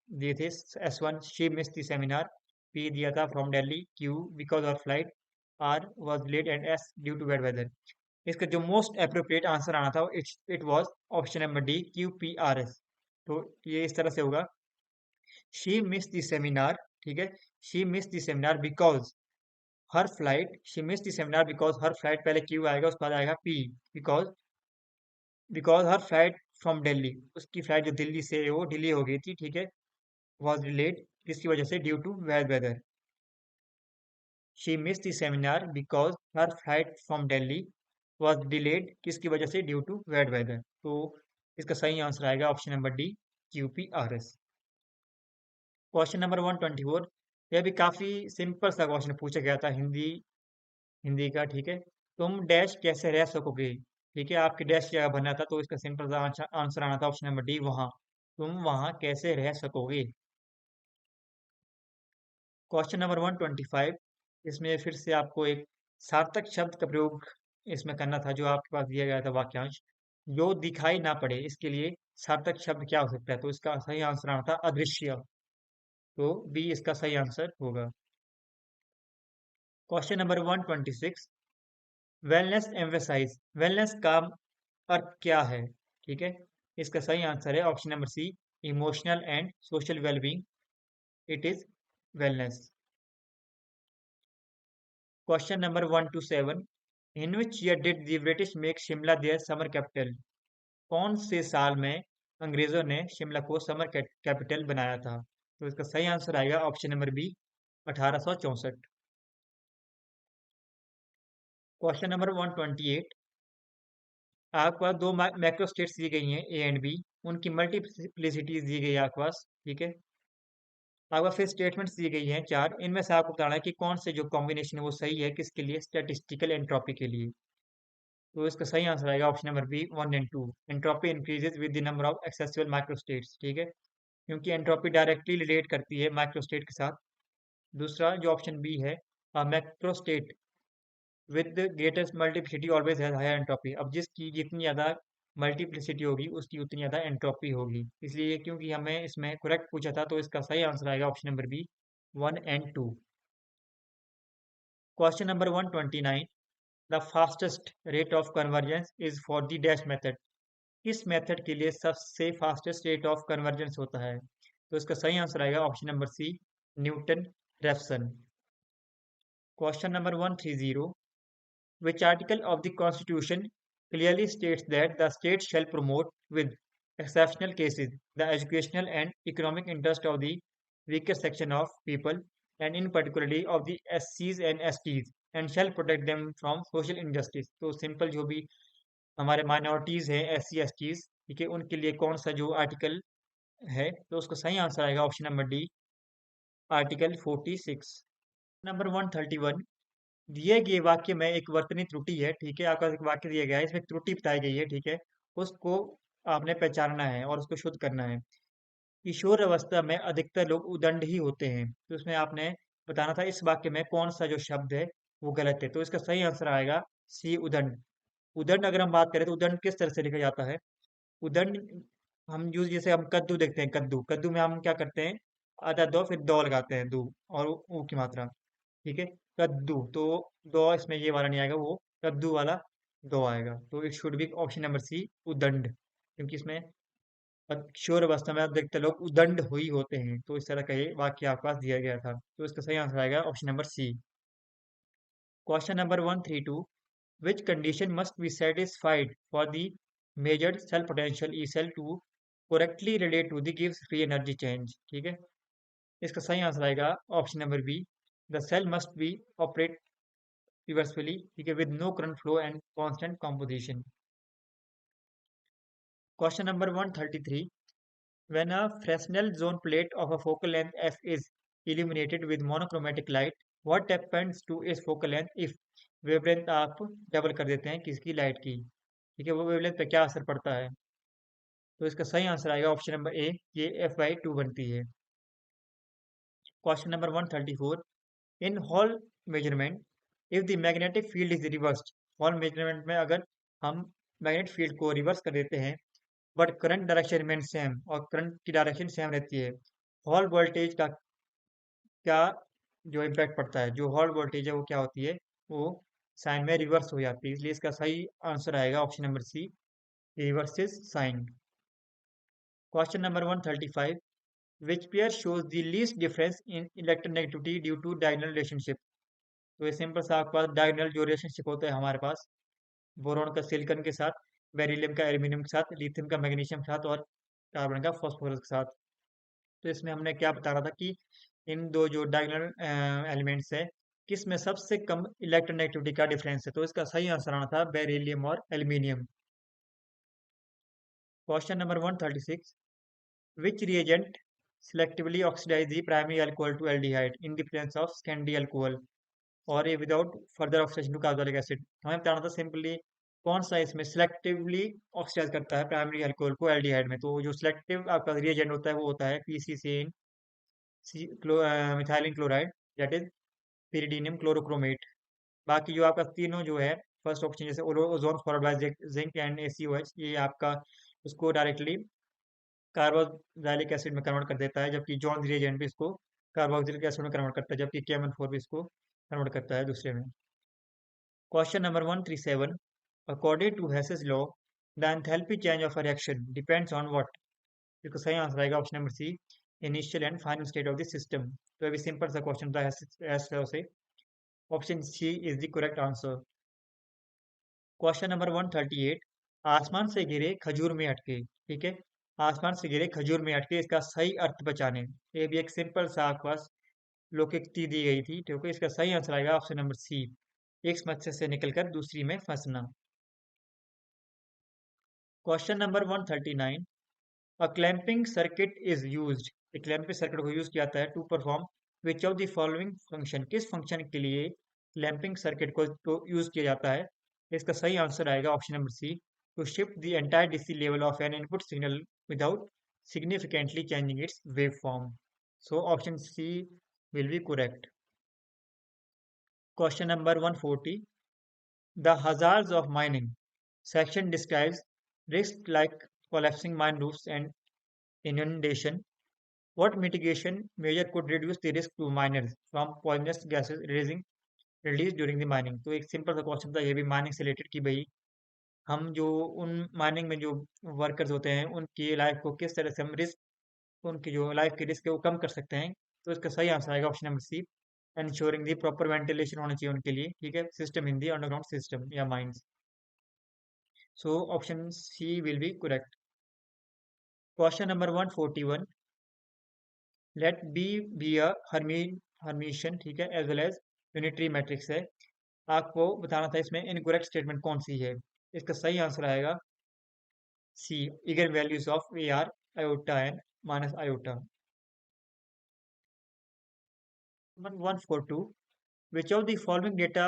दिए थे। S1 she miss the seminar, P दिया था from Delhi, Q because of flight, R was late and S due to bad weather. इसका जो मोस्ट अप्रोप्रिएट आंसर आना था it was option number D, QPRS। तो ये इस तरह से होगा, शी मिस द सेमिनार, ठीक है, she miss the seminar because her flight, she miss the seminar because her flight, पहले क्यू आएगा उसके बाद आएगा P, because because her flight from Delhi, उसकी फ्लाइट जो दिल्ली से है वो डिले हो गई थी, ठीक है, वॉज डिलेड, किसकी वजह से, due to bad weather. She miss the seminar because her flight from Delhi was delayed, किसकी वजह से, ड्यू टू बैड वेदर। तो इसका सही आंसर आएगा option number D, QPRS। Question number 124, यह भी काफी सिंपल सा क्वेश्चन पूछा गया था, हिंदी हिंदी का, ठीक है। तुम डैश कैसे रह सकोगे, ठीक है, आपकी डैश जगह बनना था, तो इसका सिंपल सा आंसर आना था ऑप्शन नंबर डी, वहां। तुम वहां कैसे रह सकोगे। क्वेश्चन नंबर 125, इसमें फिर से आपको एक सार्थक शब्द का प्रयोग इसमें करना था, जो आपके पास दिया गया था वाक्यांश, जो दिखाई ना पड़े, इसके लिए सार्थक शब्द क्या हो सकता है। तो इसका सही आंसर आना था अदृश्य। तो बी इसका सही आंसर होगा। Question number 126, wellness emphasize, wellness का अर्थ क्या है, ठीक है। इसका सही आंसर है option number C, emotional and social wellbeing, it is wellness. Question number 127, in which year did the British make Shimla their summer capital, कौन से साल में अंग्रेजों ने शिमला को समर कैपिटल बनाया था। तो इसका सही आंसर आएगा option number B, 1864। Question number 128, आपके पास दो मैक्रो स्टेट्स दी गई हैं ए एंड बी, उनकी मल्टीप्लिसिटीज दी गई है आपके पास, ठीक है। आपके पास फिर स्टेटमेंट्स दी गई हैं चार, इनमें से आपको बताना है कि कौन से जो कॉम्बिनेशन है वो सही है, किसके लिए, स्टैटिस्टिकल एंट्रोपी के लिए। तो इसका सही आंसर आएगा option number B, 1 and 2। Entropy increases with the number of accessible microstates, ठीक है, क्योंकि एंट्रोपी डायरेक्टली रिलेट करती है माइक्रो स्टेट के साथ। दूसरा जो ऑप्शन बी है, macrostate with the greatest multiplicity always has higher entropy, अब जिसकी जितनी ज़्यादा मल्टीप्लिसिटी होगी उसकी उतनी ज़्यादा एंट्रोपी होगी, इसलिए क्योंकि हमें इसमें करेक्ट पूछा था, तो इसका सही आंसर आएगा option number B, 1 and 2। Question number 129, the fastest rate of convergence is for the dash method, किस मेथड के लिए सबसे फास्टेस्ट रेट ऑफ कन्वर्जेंस होता है। तो इसका सही आंसर आएगा option number C, Newton Raphson. Question number 130, which article of the Constitution clearly states that the state shall promote, with exceptional cases, the educational and economic interest of the weaker section of people, and in particularly of the SCs and STs, and shall protect them from social injustice। तो simple जो भी हमारे minorities हैं, SC STs, ठीक है, उनके लिए कौन सा जो आर्टिकल है, तो उसका सही आंसर आएगा option number D, article 46। Number 131, दिए गए वाक्य में एक वर्तनी त्रुटि है, ठीक है, आपका एक वाक्य दिया गया है, इसमें त्रुटि बताई गई है, ठीक है, उसको आपने पहचानना है और उसको शुद्ध करना है। किशोर अवस्था में अधिकतर लोग उदंड ही होते हैं, तो इसमें आपने बताना था इस वाक्य में कौन सा जो शब्द है वो गलत है। तो इसका सही आंसर आएगा सी, उदंड। उदंड अगर हम बात करें तो उदंड किस तरह से लिखा जाता है, उदंड हम यूज, जैसे हम कद्दू देखते हैं, कद्दू कद्दू में हम क्या करते हैं, आधा दो फिर दो लगाते हैं, दो और ऊ की मात्रा, ठीक है, कद्दू। तो दो इसमें ये वाला नहीं आएगा, वो कद्दू वाला दो आएगा। तो it should be option number C, उदंड, क्योंकि इसमें किशोर अवस्था में अधिकतर लोग उदंड हुई होते हैं, तो इस तरह का ये वाक्य आपके पास दिया गया था। तो इसका सही आंसर आएगा option number C. Question number 132, which condition must be satisfied for the measured cell potential E cell to correctly relate to the गिव्स फ्री एनर्जी चेंज, ठीक है। इसका सही आंसर आएगा option number B, the cell must be operate reversibly, ठीक है, with no current flow and constant composition. Question number 133. When a Fresnel zone plate of a focal length f is illuminated with monochromatic light, what happens to its focal length if wavelength आप double कर देते हैं किसकी light की? ठीक है, वो wavelength पे क्या असर पड़ता है? तो इसका सही आंसर आएगा ऑप्शन नंबर ए, ये f/2 बनती है। Question number 134. In hall measurement, if the magnetic field is reversed, hall measurement में अगर हम मैग्नेटिक फील्ड को रिवर्स कर देते हैं but current direction remain same और करंट की डायरेक्शन सेम रहती है, हॉल वोल्टेज का क्या जो इम्पैक्ट पड़ता है, जो हॉल वोल्टेज है वो क्या होती है, वो साइन में रिवर्स हो जाती है, इसलिए इसका सही आंसर आएगा option number C, reverses sign. Question number 135. Which pair shows the least difference in electronegativity due to diagonal relationship? तो ये सिंपल सा आपके पास डायगोनल जो रिलेशनशिप होता है हमारे पास, बोरॉन का सिलिकॉन के साथ, बेरिलियम का एल्यूमिनियम के साथ, लिथियम का मैग्नीशियम के साथ और कार्बन का फॉस्फोरस के साथ। तो इसमें हमने क्या बताया था कि इन दो जो डायगोनल एलिमेंट्स है, किस में सबसे कम इलेक्ट्रोनेगेटिविटी का डिफरेंस है, तो इसका सही आंसर आना था बेरिलियम और aluminium. Question number 136. Which reagent selectively oxidize the primary alcohol to aldehyde in the presence of secondary alcohol और ये without further oxidation to carbonic acid? हमें बताना था सिंपली कौन सा इसमें सिलेक्टिवली ऑक्सीडाइज करता है प्राइमरी अल्कोहल को एल्डिहाइड में, तो जो सिलेक्टिव आपका रिएजेंट होता है वो होता है PCC in, methylene chloride, that is pyridinium chlorochromate. बाकी जो आपका तीनों जो है फर्स्ट ऑप्शन जैसे ozone followed by zinc and ACOH, ये आपका उसको डायरेक्टली कार्बोक्सिलिक एसिड में कन्वर्ट कर देता है, जबकि जॉन रिएजेंट भी इसको कार्बोक्सिलिक एसिड में कन्वर्ट करता है, जबकि KMnO4 भी इसको कन्वर्ट करता है दूसरे में। Question number 137. According to Hess's law, the enthalpy change of a reaction depends on what? इसका सही आंसर आएगा option number C, initial and final state of the system. तो अभी सिंपल सा क्वेश्चन था हेस लॉ से, option C is the correct answer. Question number 138. आसमान से गिरे खजूर में अटके, ठीक है, आसमान से गिरे खजूर में अटके, इसका सही अर्थ बचाने, ये भी एक सिंपल सा आपके पास लोकोक्ति दी गई थी, ठीक है, इसका सही आंसर आएगा ऑप्शन नंबर सी, एक मत्स्य से निकलकर दूसरी में फंसना। Question number 139. A clamping circuit is used, एक क्लैंपिंग सर्किट को यूज किया जाता है to perform which of the following function, किस फंक्शन के लिए क्लैंपिंग सर्किट को तो यूज किया जाता है? इसका सही आंसर आएगा option number C, to shift the entire DC level of an input signal without significantly changing its waveform. So option C will be correct. Question number 140. The hazards of mining section describes risks like collapsing mine roofs and inundation. What mitigation measure could reduce the risk to miners from poisonous gases released during the mining? तो एक simple सा question था ये भी mining से related कि भाई हम जो उन माइनिंग में जो वर्कर्स होते हैं उनकी लाइफ को किस तरह से हम रिस्क, उनकी जो लाइफ की रिस्क है वो कम कर सकते हैं, तो इसका सही आंसर आएगा option number C, ensuring the proper ventilation होना चाहिए उनके लिए, ठीक है, system in the underground system या mines. So option C will be correct. Question number 141. Let B a Hermitian, ठीक है, as well as unitary matrix है, आपको बताना था इसमें इनकरेक्ट स्टेटमेंट कौन सी है? इसका सही आंसर आएगा C, eigen values of AR iota N minus iota. 142. Which of the following data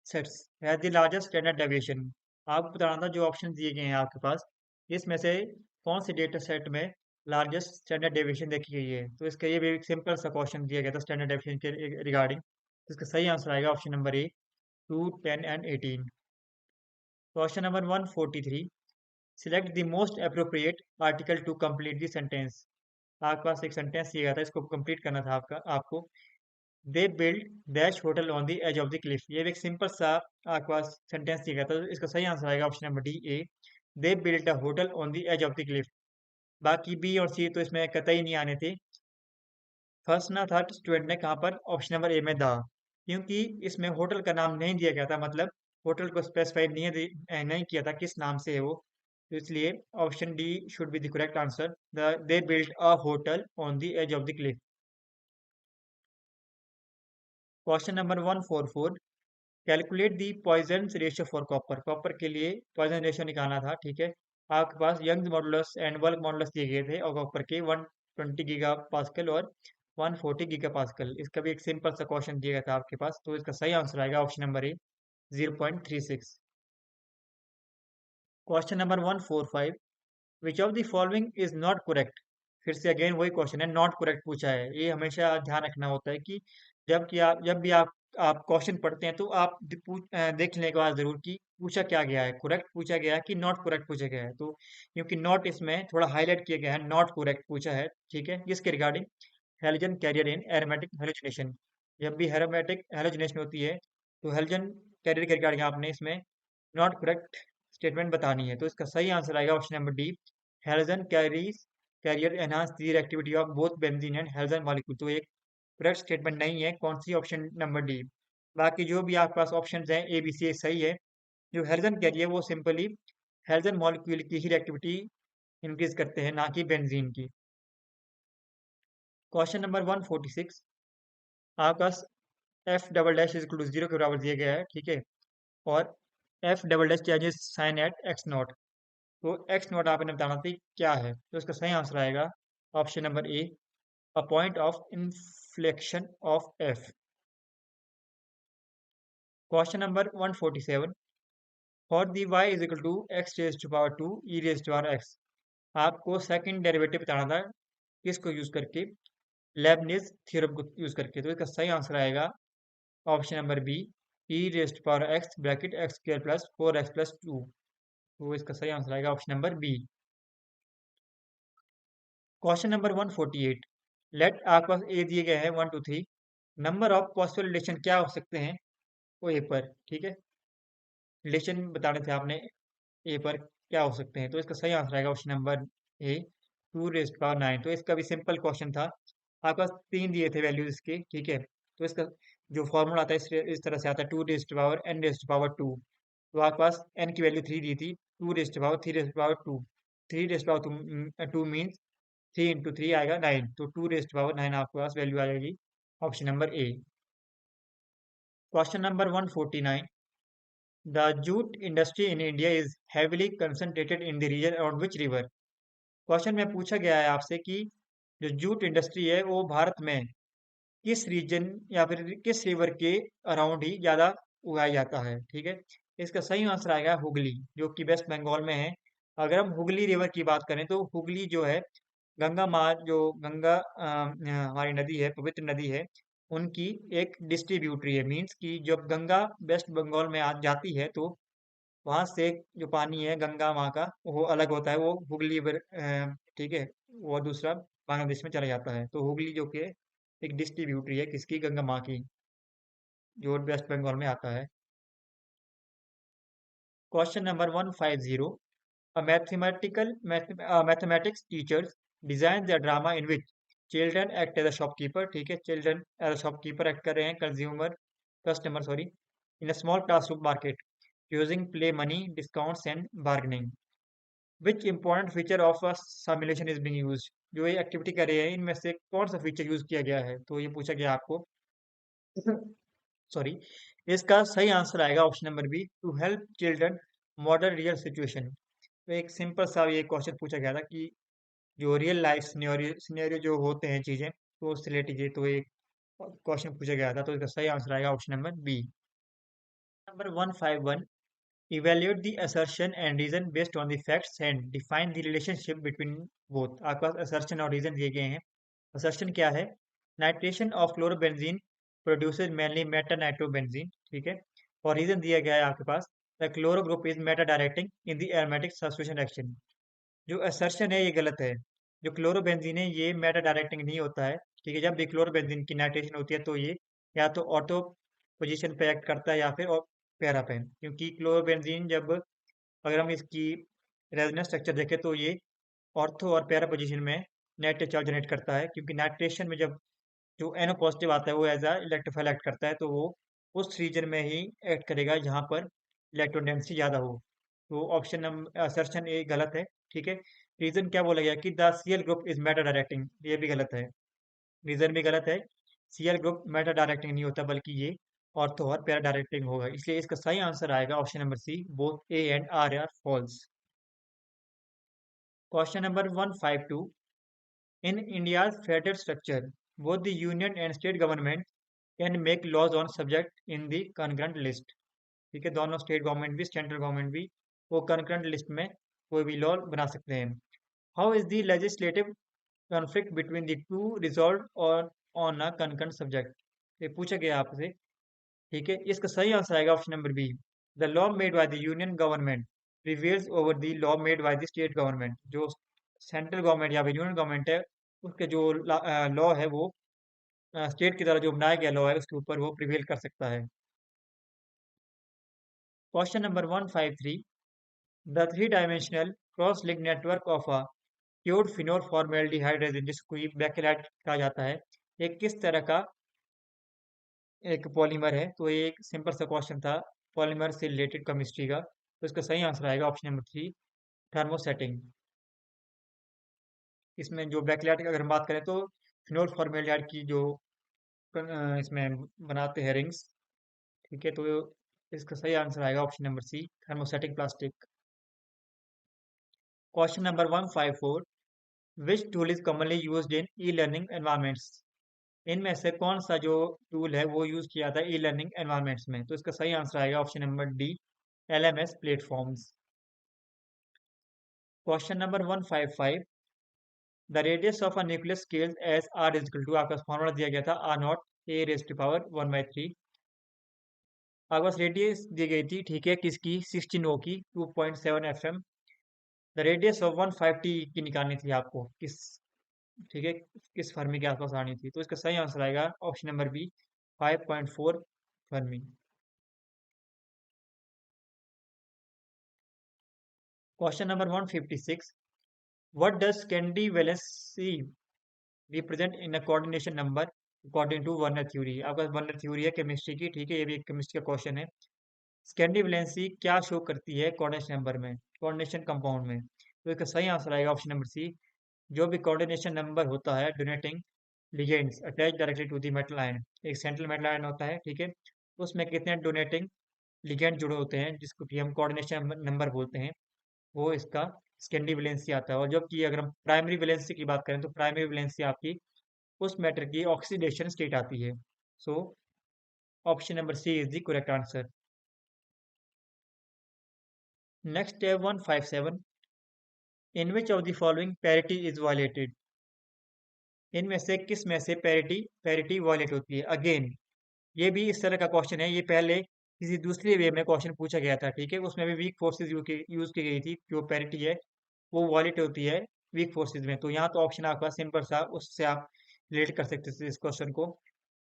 sets has the largest standard deviation? आपको बताना था जो ऑप्शन दिए गए हैं आपके पास, इसमें से कौन से डेटा सेट में लार्जेस्ट स्टैंडर्ड डेविएशन देखी गई है, तो इसका ये भी एक सिंपल सा क्वेश्चन दिया गया था स्टैंडर्ड डेविएशन के रिगार्डिंग, तो इसका सही आंसर आएगा option number A, 2, 10 and 18। Question number 143. Select the most appropriate article to complete the sentence. आपके पास एक सेंटेंस दिया गया था, इसको कंप्लीट करना था आपको। They build dash hotel on the edge of the cliff, ये भी एक सिंपल सा आपके पास सेंटेंस दिया गया था, तो इसका सही आंसर आएगा option number D, A, they build a hotel on the edge of the cliff. बाकी बी और सी तो इसमें कतई नहीं आने थे। फर्स्ट ना था स्टूडेंट ने कहाँ पर ऑप्शन नंबर ए में दा, क्योंकि इसमें होटल का नाम नहीं दिया गया था, मतलब होटल को स्पेसिफाई नहीं किया था किस नाम से है वो, तो इसलिए option D should be the correct answer, they build a hotel on the edge of the cliff. Question number 144. Calculate the Poisson ratio for copper, copper के लिए पॉइजन रेशियो निकालना था, ठीक है, आपके पास Young modulus and bulk modulus दिए गए थे और ऊपर के 120 गीगा पास्कल और 140 गीगा पास्कल। इसका भी एक सिंपल सा क्वेश्चन दिया गया था आपके पास, तो इसका सही आंसर आएगा option number A, 0.36। Question number 145, which of the following is not correct. फिर से अगेन वही क्वेश्चन है, नॉट करेक्ट पूछा है। ये हमेशा ध्यान रखना होता है कि जब भी आप क्वेश्चन पढ़ते हैं तो आप देख लेने के बाद जरूर कि पूछा क्या गया है, करेक्ट पूछा गया है कि नॉट करेक्ट पूछा गया है। तो क्योंकि नॉट इसमें थोड़ा हाईलाइट किया गया है, नॉट करेक्ट पूछा है, ठीक है। जिसके regarding halogen carrier in aromatic halogenation, जब भी एरोमेटिक हेलोजिनेशन होती है तो हेलोजन कैरियर के रिगार्डिंग आपने इसमें नॉट करेक्ट स्टेटमेंट बतानी है। तो इसका सही आंसर आएगा option number D, halogen carries carrier enhance the reactivity of both benzene and halogen molecule. तो एक करेक्ट स्टेटमेंट नहीं है, कौन सी, ऑप्शन नंबर डी। बाकी जो भी आपके पास ऑप्शन हैं ए बी सी सही है। जो हेलोजन कैरियर वो सिंपली हेलोजन मॉलिक्यूल की ही रिएक्टिविटी इंक्रीज करते हैं, ना कि बेंजीन की। क्वेश्चन नंबर 146, आपका F double dash is equal to zero के बराबर दिया गया है, ठीक है। और F double dash changes sign at X naught. तो एक्स नॉट आपने बताना था क्या है, तो इसका सही आंसर आएगा option number A, a point of inflection of F. Question number 147, for the Y is equal to X raise to power 2 E raise to power X. आपको सेकंड डेरिवेटिव बताना था, किसको यूज करके, लेबनिज थ्योरम को use करके। तो इसका सही आंसर आएगा option number B, E raise to power X bracket X square plus 4x plus 2। तो इसका सही आंसर आएगा option number B. Question number 148, let आपके पास ए दिए गए हैं 1 2 3, नंबर ऑफ पॉसिबल रिलेशन क्या हो सकते हैं वो ए पर, ठीक है। रिलेशन बताने थे आपने ए पर क्या हो सकते हैं, तो इसका सही आंसर आएगा option number A, 2 raise to power 9। तो इसका भी सिंपल क्वेश्चन था, आपके पास तीन दिए थे वैल्यूज इसके, ठीक है। तो इसका जो फॉर्मूला आता है इस तरह से आता है, 2 raise to power n raise to power 2। तो आपके पास n की वैल्यू 3 दी थी, 2 raise to power 3 raise to power 2, 3 raise to power 2 means 3 × 3 आएगा 9, तो 2 रेज़ टू पावर 9 आपके पास वैल्यू आ जाएगी option number A. Question number 149, the jute industry in India is heavily concentrated in the region around which river. Question में पूछा गया है आपसे कि जो जूट इंडस्ट्री है वो भारत में किस रीजन या फिर किस रिवर के अराउंड ही ज्यादा उगाया जाता है, ठीक है। इसका सही आंसर आएगा हुगली, जो कि वेस्ट बंगाल में है। अगर हम हुगली रिवर की बात करें तो हुगली जो है गंगा माँ, जो गंगा हमारी नदी है, पवित्र नदी है, उनकी एक डिस्ट्रीब्यूटरी है। मीन्स कि जब गंगा वेस्ट बंगाल में आ जाती है तो वहां से जो पानी है गंगा माँ का वो अलग होता है, वो हुगली रिवर, ठीक है, वो दूसरा बांग्लादेश में चला जाता है। तो हुगली जो कि एक डिस्ट्रीब्यूटरी है किसकी, गंगा माँ की, जो वेस्ट बंगाल में आता है। Question number 150, A mathematics teachers designs a drama in which children act as a shopkeeper, ठीक है, children as a shopkeeper act कर रहे हैं, customer sorry, in a small classroom market using play money, discounts and bargaining. Which important feature of a simulation is being used? जो ये activity कर रहे हैं इनमें से कौन सा फीचर यूज किया गया है, तो ये पूछा गया आपको। सॉरी, इसका सही आंसर आएगा option number B, to help children model real situation. तो एक सिंपल सा ये क्वेश्चन पूछा गया था कि जो रियल लाइफ सिनेरियो सिनेरियो जो होते हैं चीजें, तो उससे रिलेटेड ये तो एक क्वेश्चन पूछा गया था। तो इसका सही आंसर आएगा option number B. Number 151, evaluate the assertion and reason based on the facts and define the relationship between both. आपके पास असर्शन और रीजन दिए गए हैं। असर्शन क्या है, nitration of chlorobenzene produces mainly meta nitrobenzene, ठीक है। और रीजन दिया गया है आपके पास, the chloro group is meta directing in the aromatic substitution reaction. जो असर्शन है ये गलत है। जो क्लोरोबेंजीन है ये मेटा डायरेक्टिंग नहीं होता है, ठीक है। जब भी क्लोरोबेंजीन की नाइट्रेशन होती है तो ये या तो ऑटो पोजीशन पे एक्ट करता है या फिर पैरा पे, क्योंकि क्लोरोबेंजीन जब, अगर हम इसकी रेजोनेंस स्ट्रक्चर देखें तो ये ऑर्थो और पैरा पोजीशन में नेट चार्ज जनरेट करता है, क्योंकि नाइट्रेशन में जब जो एनो पॉजिटिव आता है वो एज अ इलेक्ट्रोफाइल एक्ट करता है, तो वो उस रीजन में ही एक्ट करेगा जहाँ पर इलेक्ट्रॉन डेंसिटी ज़्यादा हो। तो ऑप्शन नंबर असर्शन ए गलत है, ठीक है। रीजन क्या बोला गया कि the CL group is meta directing, ये भी गलत है, रीजन भी गलत है। सीएल ग्रुप मेटा डायरेक्टिंग नहीं होता बल्कि ये ऑर्थो और पैरा डायरेक्टिंग होगा, इसलिए इसका सही आंसर आएगा option number C, both A and R are false. Question number 152, in India's federal structure both the union and state government can make laws on subject in the concurrent list. ठीक है, दोनों state government भी central government भी वो concurrent list में कोई भी law बना सकते हैं। How is the legislative conflict between the two resolve और ऑन अ कंकरेंट सब्जेक्ट। ये पूछा गया आपसे। ठीक है, इसका सही आंसर आएगा option number B. The law made by the union government prevails over the law made by the state government. जो सेंट्रल गवर्नमेंट या फिर यूनियन गवर्नमेंट है, उसके जो लॉ है वो स्टेट की तरह जो बनाया गया लॉ है उसके ऊपर वो प्रिवेल कर सकता है। Question number 153, the three dimensional cross link network of a pure phenol formaldehyde resin, जिसको बेकेलाइट कहा जाता है, ये किस तरह का एक पॉलीमर है। तो ये एक सिंपल सा क्वेश्चन था पॉलीमर से रिलेटेड केमिस्ट्री का। तो इसका सही आंसर आएगा ऑप्शन नंबर थ्री, थर्मोसेटिंग। इसमें जो बैकलाइट की अगर हम बात करें तो फिनोल फॉर्मेल्डिहाइड की जो इसमें बनाते हैं रिंग्स। ठीक है, तो इसका सही आंसर आएगा option number C, thermosetting plastic. Question number 154, which tool is commonly used in e learning environments. इनमें से कौन सा जो टूल है वो यूज किया जाता है ई लर्निंग एनवायरमेंट्स में। तो इसका सही आंसर आएगा option number D, LMS platforms. Question number 155, the radius of a nucleus scales as R is equal to, आपका फॉर्मूला दिया गया था R naught A raise to power 1/3। आपके पास रेडियस दी गई थी, ठीक है, किसकी, 16 O की, 2.7 FM। द रेडियस ऑफ 150 की निकालनी थी आपको, किस, ठीक है, किस फर्मी के आसपास आनी थी। तो इसका सही आंसर आएगा option number B, 5.4 fermi. Question number 156, what does candy valency represent in a coordination number according to Werner theory. आपका वर्नर थ्योरी है केमिस्ट्री की, ठीक है, ये भी एक केमिस्ट्री का क्वेश्चन है। स्कैंडी वैलेंसी क्या शो करती है कोऑर्डिनेशन नंबर में, कोऑर्डिनेशन कंपाउंड में। तो इसका सही आंसर आएगा ऑप्शन नंबर सी, जो भी कोऑर्डिनेशन नंबर होता है donating ligands attach directly to the metal ion. एक सेंट्रल मेटल आयन होता है, ठीक है, उसमें कितने डोनेटिंग लिगेंड जुड़े होते हैं जिसको कि हम कोऑर्डिनेशन नंबर बोलते हैं, वो इसका स्कैंडी वैलेंसी आता है। और जबकि अगर हम प्राइमरी वैलेंसी की बात करें तो प्राइमरी वैलेंसी आपकी उस मैटर की ऑक्सीडेशन स्टेट आती है। So option number C is the correct answer. Next है 157, in which of the following parity is violated. इनमें से किस में से पैरिटी पैरिटी वायलेट होती है। अगेन ये भी इस तरह का क्वेश्चन है, ये पहले किसी दूसरे वे में क्वेश्चन पूछा गया था, ठीक है, उसमें भी वीक फोर्सेज यूज की गई थी, जो पैरिटी है वो वायलेट होती है वीक फोर्सेज में। तो यहाँ तो ऑप्शन आपका सिंपल सा, उससे आप रिलेट कर सकते थे इस क्वेश्चन को।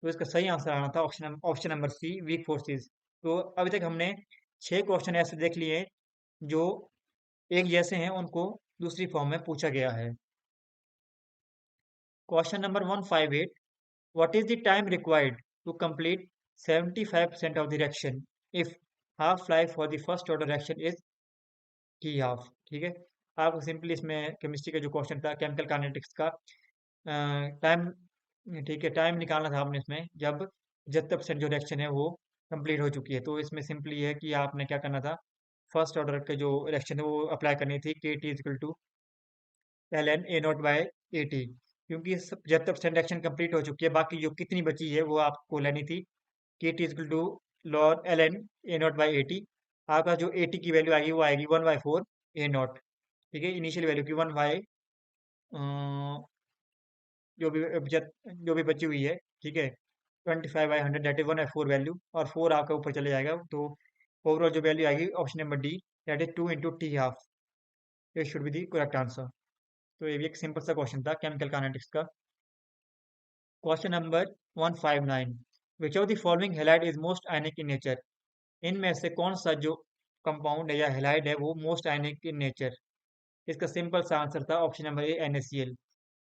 तो इसका सही आंसर आना था option option number C, weak forces. तो अभी तक हमने 6 क्वेश्चन ऐसे देख लिए जो एक जैसे हैं, उनको दूसरी फॉर्म में पूछा गया है। Question number 158, what is the time required to complete 75% of the reaction if half life for the first order reaction is T half. ठीक है, आपको सिंपली इसमें केमिस्ट्री का जो क्वेश्चन था केमिकल काइनेटिक्स का टाइम, ठीक है, टाइम निकालना था आपने इसमें, जब 75% जो रिएक्शन है वो कंप्लीट हो चुकी है। तो इसमें सिंपली है कि आपने क्या करना था, फर्स्ट ऑर्डर के जो रिएक्शन है वो अप्लाई करनी थी, k t is equal to ln a naught by A T. क्योंकि 75% रिएक्शन कंप्लीट हो चुकी है, बाकी जो कितनी बची है वो आपको लेनी थी, k t is equal to ln ln a naught by A T. आपका जो ए टी की वैल्यू आएगी वो आएगी 1/4 ए नॉट। ठीक है, इनिशियल वैल्यू की 1 बाय जो भी जो भी बची हुई है, ठीक है, 25/100 दैट इज 1/4 वैल्यू, और 4 आपका ऊपर चले जाएगा। तो ओवरऑल जो वैल्यू आएगी option number D, that is 2 × T half. ये should be the correct answer. तो ये भी एक सिंपल सा क्वेश्चन था केमिकल काइनेटिक्स का। Question number 159, which of the following halide is most ionic in nature. इनमें से कौन सा जो कंपाउंड है या हैलाइड है वो मोस्ट आयनिक इन नेचर। इसका सिंपल सा आंसर था ऑप्शन नंबर ए, NaCl।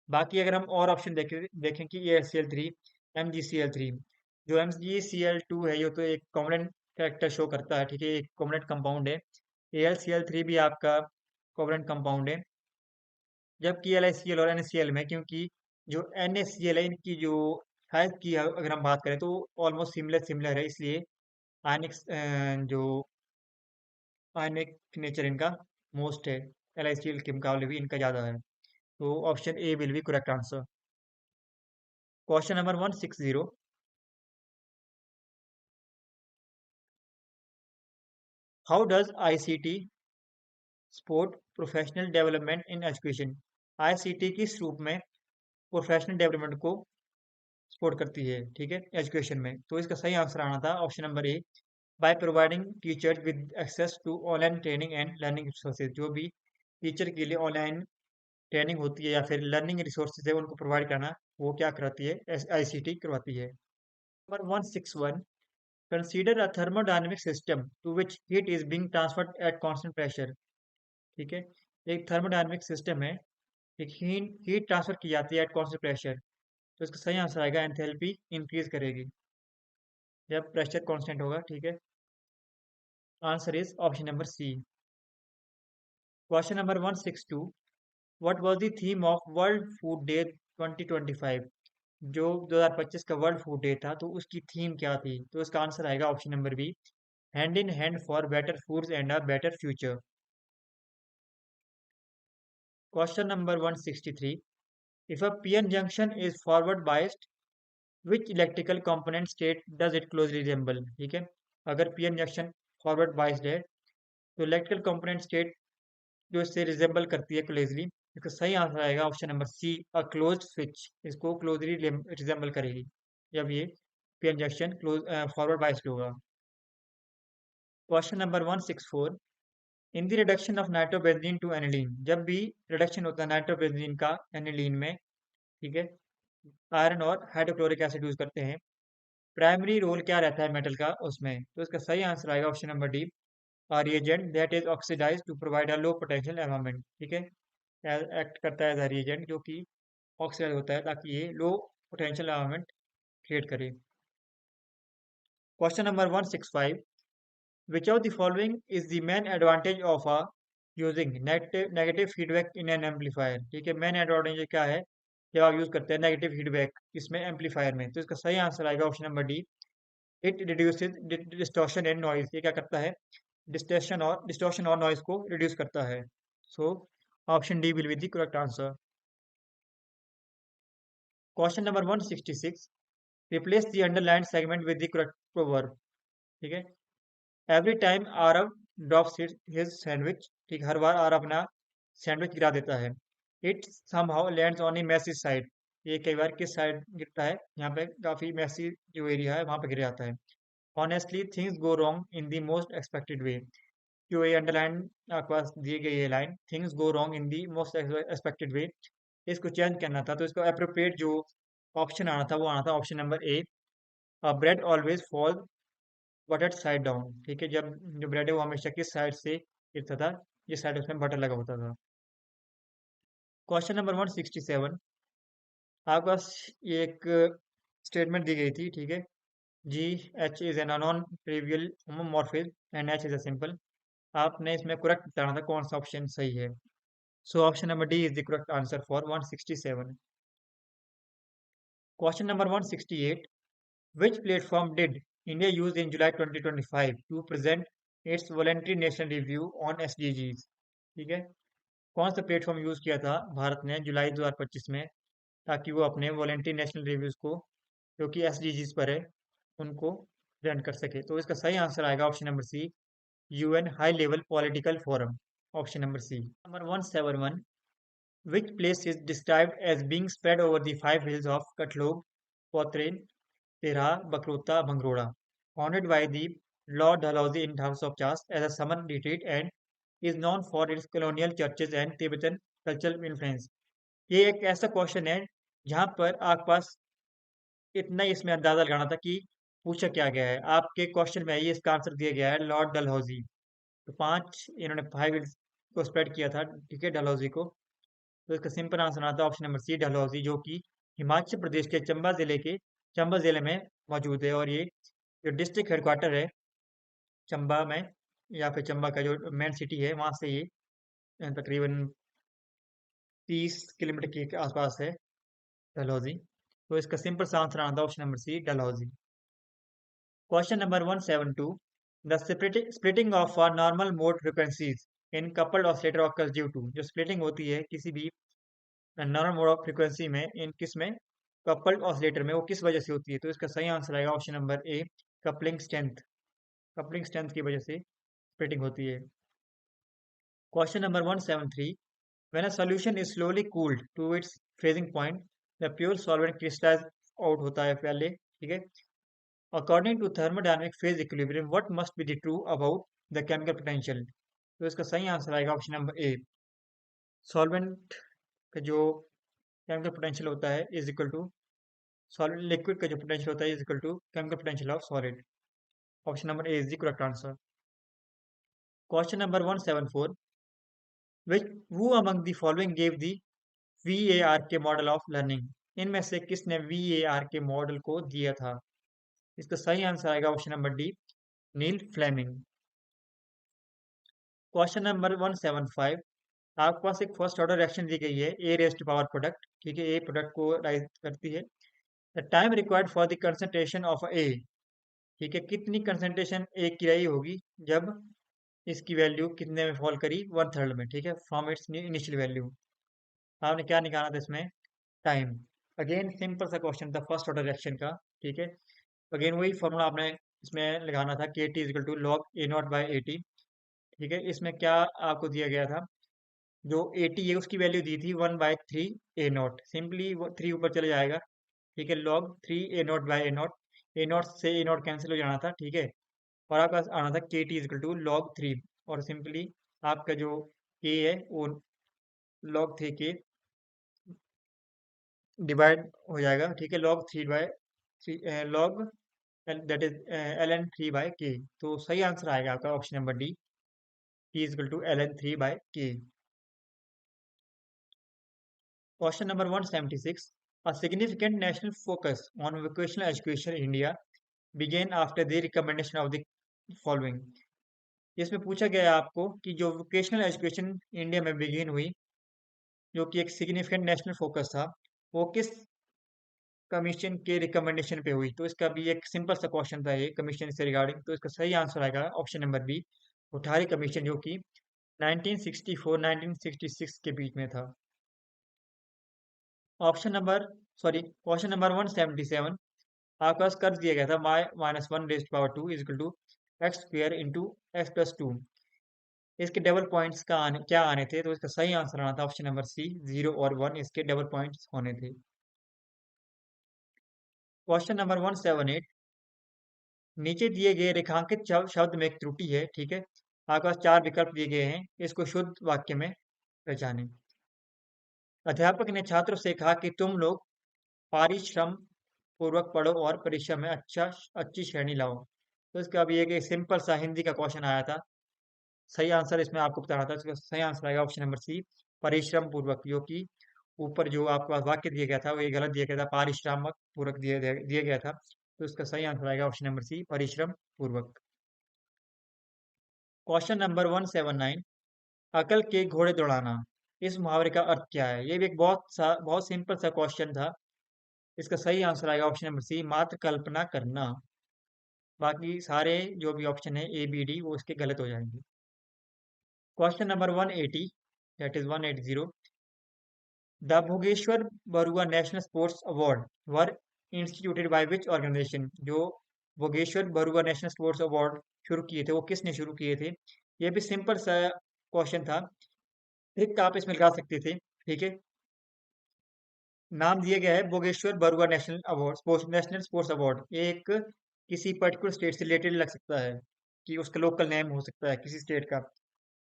बाकी अगर हम और ऑप्शन देखें कि AlCl3, MgCl3। जो MgCl2 है ये तो एक कॉमन कैरेक्टर शो करता है, ठीक है, एक कॉमन कंपाउंड है। AlCl3 भी आपका कॉमन कंपाउंड है। जबकि LiCl और NaCl में, क्योंकि जो NaCl है इनकी जो साइज की अगर हम बात करें तो ऑलमोस्ट सिमिलर सिमिलर है, इसलिए आयनिक जो आयनिक नेचर इनका मोस्ट है। एल आई स्टील के मुकाबले भी इनका ज़्यादा है। तो option A will be correct answer. Question number 160। How does ICT support professional development in education? ICT किस रूप में प्रोफेशनल डेवलपमेंट को सपोर्ट करती है, ठीक है, एजुकेशन में? तो इसका सही आंसर आना था option number A, by providing teachers with access to online training and learning resources. जो भी टीचर के लिए ऑनलाइन ट्रेनिंग होती है या फिर लर्निंग रिसोर्सेज है उनको प्रोवाइड करना, वो क्या कराती है, आईसीटी करवाती है। Number 161। Consider a thermodynamic system to which heat is being transferred at constant pressure. ठीक है, एक थर्मोडायनेमिक सिस्टम है, एक हीट ट्रांसफर की जाती है एट कांस्टेंट प्रेशर। तो इसका सही आंसर आएगा एंथैल्पी इंक्रीज करेगी जब प्रेशर कांस्टेंट होगा, ठीक है। Answer is option number C. Question number 162। What was the theme of world food day 2025? जो 2025 का वर्ल्ड फूड डे था, तो उसकी थीम क्या थी? तो इसका आंसर आएगा option number B, hand in hand for better foods and a better future. Question number 163। If a PN junction is forward biased, which electrical component state does it closely resemble? ठीक है, अगर PN junction forward biased है तो electrical component state जो इससे resemble करती है closely, इसका सही आंसर आएगा option number C, a closed switch इसको क्लोजली रिजेंबल करेगी जब ये PN junction close forward biased होगा। Question number 164। In the reduction of nitrobenzene to aniline, जब भी रिडक्शन होता है नाइट्रोबेंजीन का एनिलीन में, ठीक है, आयरन और हाइड्रोक्लोरिक एसिड यूज करते हैं, प्राइमरी रोल क्या रहता है मेटल का उसमें? तो इसका सही आंसर आएगा option number D, reagent that is oxidize to provide a low potential environment. ठीक है, एक्ट करता है एज अ रिएजेंट जो कि ऑक्सीडाइज होता है ताकि ये लो पोटेंशियल एनवायरनमेंट क्रिएट करे। Question number 165। Which of the following is the main advantage of using negative feedback in an amplifier? ठीक है, मेन एडवांटेज क्या है जब आप यूज करते हैं नेगेटिव फीडबैक इसमें एम्पलीफायर में? तो इसका सही आंसर आएगा option number D, it reduces distortion and noise. ये क्या करता है, डिस्टॉर्शन और नॉइज को रिड्यूस करता है। So option D will be the correct answer. Question number 166। Replace the underline segment with the correct proverb. ठीक है, every time Aarav drops his sandwich, ठीक, हर बार आरव अपना सैंडविच गिरा देता है। It somehow lands on a messy side, ये कई बार किस साइड गिरता है, यहाँ पे काफी मैसी जो एरिया है वहां पे गिर जाता है। Honestly things go wrong in the most expected way. जो ये अंडरलाइन आपके पास दी गई है line, things go wrong in the most expected way, इसको चेंज करना था। तो इसको अप्रोप्रिएट जो ऑप्शन आना था वो आना था option number A, bread always fall butter side down. ठीक है, जब जो ब्रेड है वो हमेशा किस साइड से गिरता था, जिस साइड उसमें बटर लगा होता था। Question number 167। आपके पास ये एक स्टेटमेंट दी गई थी, ठीक है, जी H is an non trivial homomorphism and H is a simple. आपने इसमें करेक्ट बताना था कौन सा ऑप्शन सही है। So option number D is the correct answer for 167। Question number 168। Which platform did India use in July 2025 to present its voluntary national review on SDGs? ठीक है, कौन सा प्लेटफॉर्म यूज किया था भारत ने जुलाई 2025 में ताकि वो अपने वॉलेंट्री नेशनल रिव्यूज को जो कि एसडीजीज पर है उनको प्रेजेंट कर सके? तो इसका सही आंसर आएगा option number C, UN high level political forum, option number C. Number 171। Which place is described as being spread over the five hills of Katlog, Poitrin, Tira, Bakrota, Bhangroda, founded by the Lord Dalhousie in House of Chas as a summer retreat and is known for its colonial churches and Tibetan cultural influence? ये एक ऐसा question है जहाँ पर आपके पास इतना ही इसमें अंदाजा लगाना था कि पूछा क्या गया है। आपके क्वेश्चन में ये इसका आंसर दिया गया है लॉर्ड डलहौजी। तो पांच इन्होंने फाइव को स्प्रेड किया था, ठीक है, डलहौजी को। तो इसका सिंपल आंसर आता है ऑप्शन नंबर सी, डलहौजी, जो कि हिमाचल प्रदेश के चंबा जिले में मौजूद है। और ये जो डिस्ट्रिक्ट हेडक्वार्टर है चंबा में, या फिर चंबा का जो मेन सिटी है वहां से ये तकरीबन 30 किलोमीटर के आसपास है डलहौजी। तो इसका सिंपल सा आंसर आता है option number C, Dalhousie. Question number 172। The splitting of normal mode frequencies in coupled oscillator occurs due to, जो स्प्लिटिंग होती है किसी भी नॉर्मल मोड ऑफ फ्रीक्वेंसी में, इन किस में, कपल्ड ऑसिलेटर में, वो किस वजह से होती है? तो इसका सही आंसर आएगा option number A, coupling strength. Coupling strength की वजह से स्प्लिटिंग होती है। Question number 173, when a solution is slowly cooled to its freezing point, the pure solvent crystallize out होता है पहले, ठीक है। According to thermodynamic phase equilibrium what must be the true about the chemical potential? तो इसका सही answer आएगा option number ए, solvent का जो केमिकल पोटेंशियल होता है is equal to solid, liquid का जो पोटेंशियल होता है is equal to chemical potential of solid. Option number A is the correct answer. Question number 174, which who among the following gave the VARK model of learning? इनमें से किसने VARK model को दिया था? इसका सही आंसर आएगा ऑप्शन नंबर डी, नील Fleming. Question number 175, आपके पास एक फर्स्ट ऑर्डर रिएक्शन दी गई है, A raise to power product, ठीक है, ए प्रोडक्ट को राइज करती है। The time required for the concentration of A, ठीक है, कितनी कंसंट्रेशन ए की रही होगी जब इसकी वैल्यू कितने में फॉल करी? वन थर्ड में, ठीक है, फ्रॉम इट्स इनिशियल वैल्यू। आपने क्या निकाला था इसमें? टाइम। अगेन सिंपल सा क्वेश्चन था फर्स्ट ऑर्डर रिएक्शन का, ठीक है। अगेन वही फॉर्मूला आपने इसमें लगाना था, k t is equal to log A naught by A T, ठीक है। इसमें क्या आपको दिया गया था? जो ए टी है उसकी वैल्यू दी थी 1/3 ए नॉट, सिंपली वो 3 ऊपर चले जाएगा, ठीक है, log 3 A naught by A not, A not से ए नॉट कैंसिल हो जाना था, ठीक है। और आपका आना था k t is equal to log 3, और सिंपली आपका जो के है वो लॉग 3 के डिवाइड हो जाएगा, ठीक है, log 3/3, log that is ln 3/k। तो सही आंसर आएगा आपका option number D, T is equal to ln 3/k। Question number 176, a significant national focus on vocational education in India began after the recommendation of the following. इसमें पूछा गया है आपको कि जो वोकेशनल एजुकेशन इंडिया में बिगिन हुई, जो कि एक सिग्निफिकेंट नेशनल फोकस था, वो किस कमीशन के रिकमेंडेशन पे हुई? तो इसका भी एक सिंपल सा क्वेश्चन था ये, कमीशन से रिगार्डिंग। तो इसका सही आंसर आएगा option number B, Kothari commission, जो कि 1964-1966 के बीच में था। Option number sorry question number 177, आपके पास कर्व दिया गया था y-1 is equal to X square into X plus two. इसके डबल पॉइंट्स का क्या आने थे? तो इसका सही आंसर आना था ऑप्शन नंबर सी, 0 और 1 इसके डबल पॉइंट्स होने थे। क्वेश्चन नंबर 178, नीचे दिए गए रेखांकित शब्द में एक त्रुटि है, ठीक है। आपके पास 4 विकल्प दिए गए हैं, इसको शुद्ध वाक्य में पहचानें। अध्यापक ने छात्रों से कहा कि तुम लोग परिश्रम पूर्वक पढ़ो और परीक्षा में अच्छी श्रेणी लाओ। तो इसका भी एक सिंपल सा हिंदी का क्वेश्चन आया था, सही आंसर इसमें आपको बताना था। इसका सही आंसर आएगा ऑप्शन नंबर सी, परिश्रम पूर्वक, जो कि ऊपर जो आपके पास वाक्य दिया गया था वो ये गलत दिया गया था, पारिश्रमिक पूर्वक दिया गया था। तो इसका सही आंसर आएगा ऑप्शन नंबर सी, परिश्रम पूर्वक। क्वेश्चन नंबर 179, अकल के घोड़े दौड़ाना, इस मुहावरे का अर्थ क्या है? ये भी एक बहुत सिंपल सा क्वेश्चन था। इसका सही आंसर आएगा ऑप्शन नंबर सी, मात्र कल्पना करना। बाकी सारे जो भी ऑप्शन है ए बी डी वो इसके गलत हो जाएंगे। Question number 180, that is 180, the Bhogeswar Baruah national sports award were instituted by which organization? जो Bhogeswar Baruah national sports award शुरू किए थे वो किसने शुरू किए थे? ये भी सिंपल सा क्वेश्चन था, ट्रिक आप इसमें लगा सकते थे, ठीक है। नाम दिया गया है Bhogeshwar Baruah national award, sports national sports award. ये एक किसी पर्टिकुलर स्टेट से रिलेटेड लग सकता है, कि उसका लोकल नेम हो सकता है किसी स्टेट का।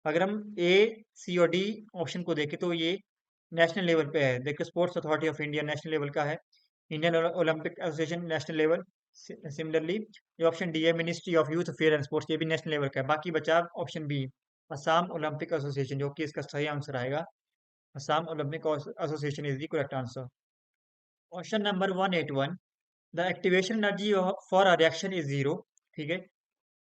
अगर हम ए, सी और डी ऑप्शन को देखें तो ये नेशनल लेवल पे है। देखो, sports authority of India national level का है, Indian Olympic association national level. Similarly जो ऑप्शन डी है, ministry of youth affair and sports, ये भी नेशनल लेवल का है। बाकी बचा option B, Assam Olympic association, जो कि इसका सही आंसर आएगा, Assam Olympic association is the correct answer. Question number 181, the activation energy for a reaction is zero, ठीक है,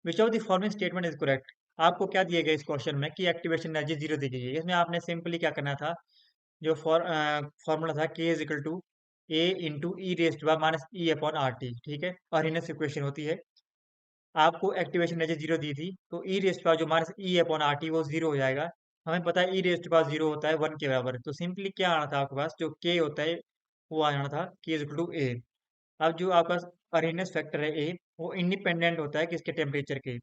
which of the following statement is correct? आपको क्या दिया गया इस क्वेश्चन में कि एक्टिवेशन एनर्जी जीरो दी गई है? इसमें आपने सिंपली क्या करना था, जो फॉर्मूला था k is equal to A into E raised by minus E upon R T, ठीक है, और इनस इक्वेशन होती है। आपको एक्टिवेशन एनर्जी जीरो दी थी, तो ई रेस्ट पावर जो minus E upon R T वो जीरो हो जाएगा। हमें पता है ई रेस्ट पावर जीरो होता है वन के बराबर, तो सिंपली क्या आना था आपके पास, जो के होता है वो आ जाना था के इज इक्वल टू ए। अब जो आपका अरेनेस फैक्टर है ए, वो इंडिपेंडेंट होता है किसके, टेम्परेचर के।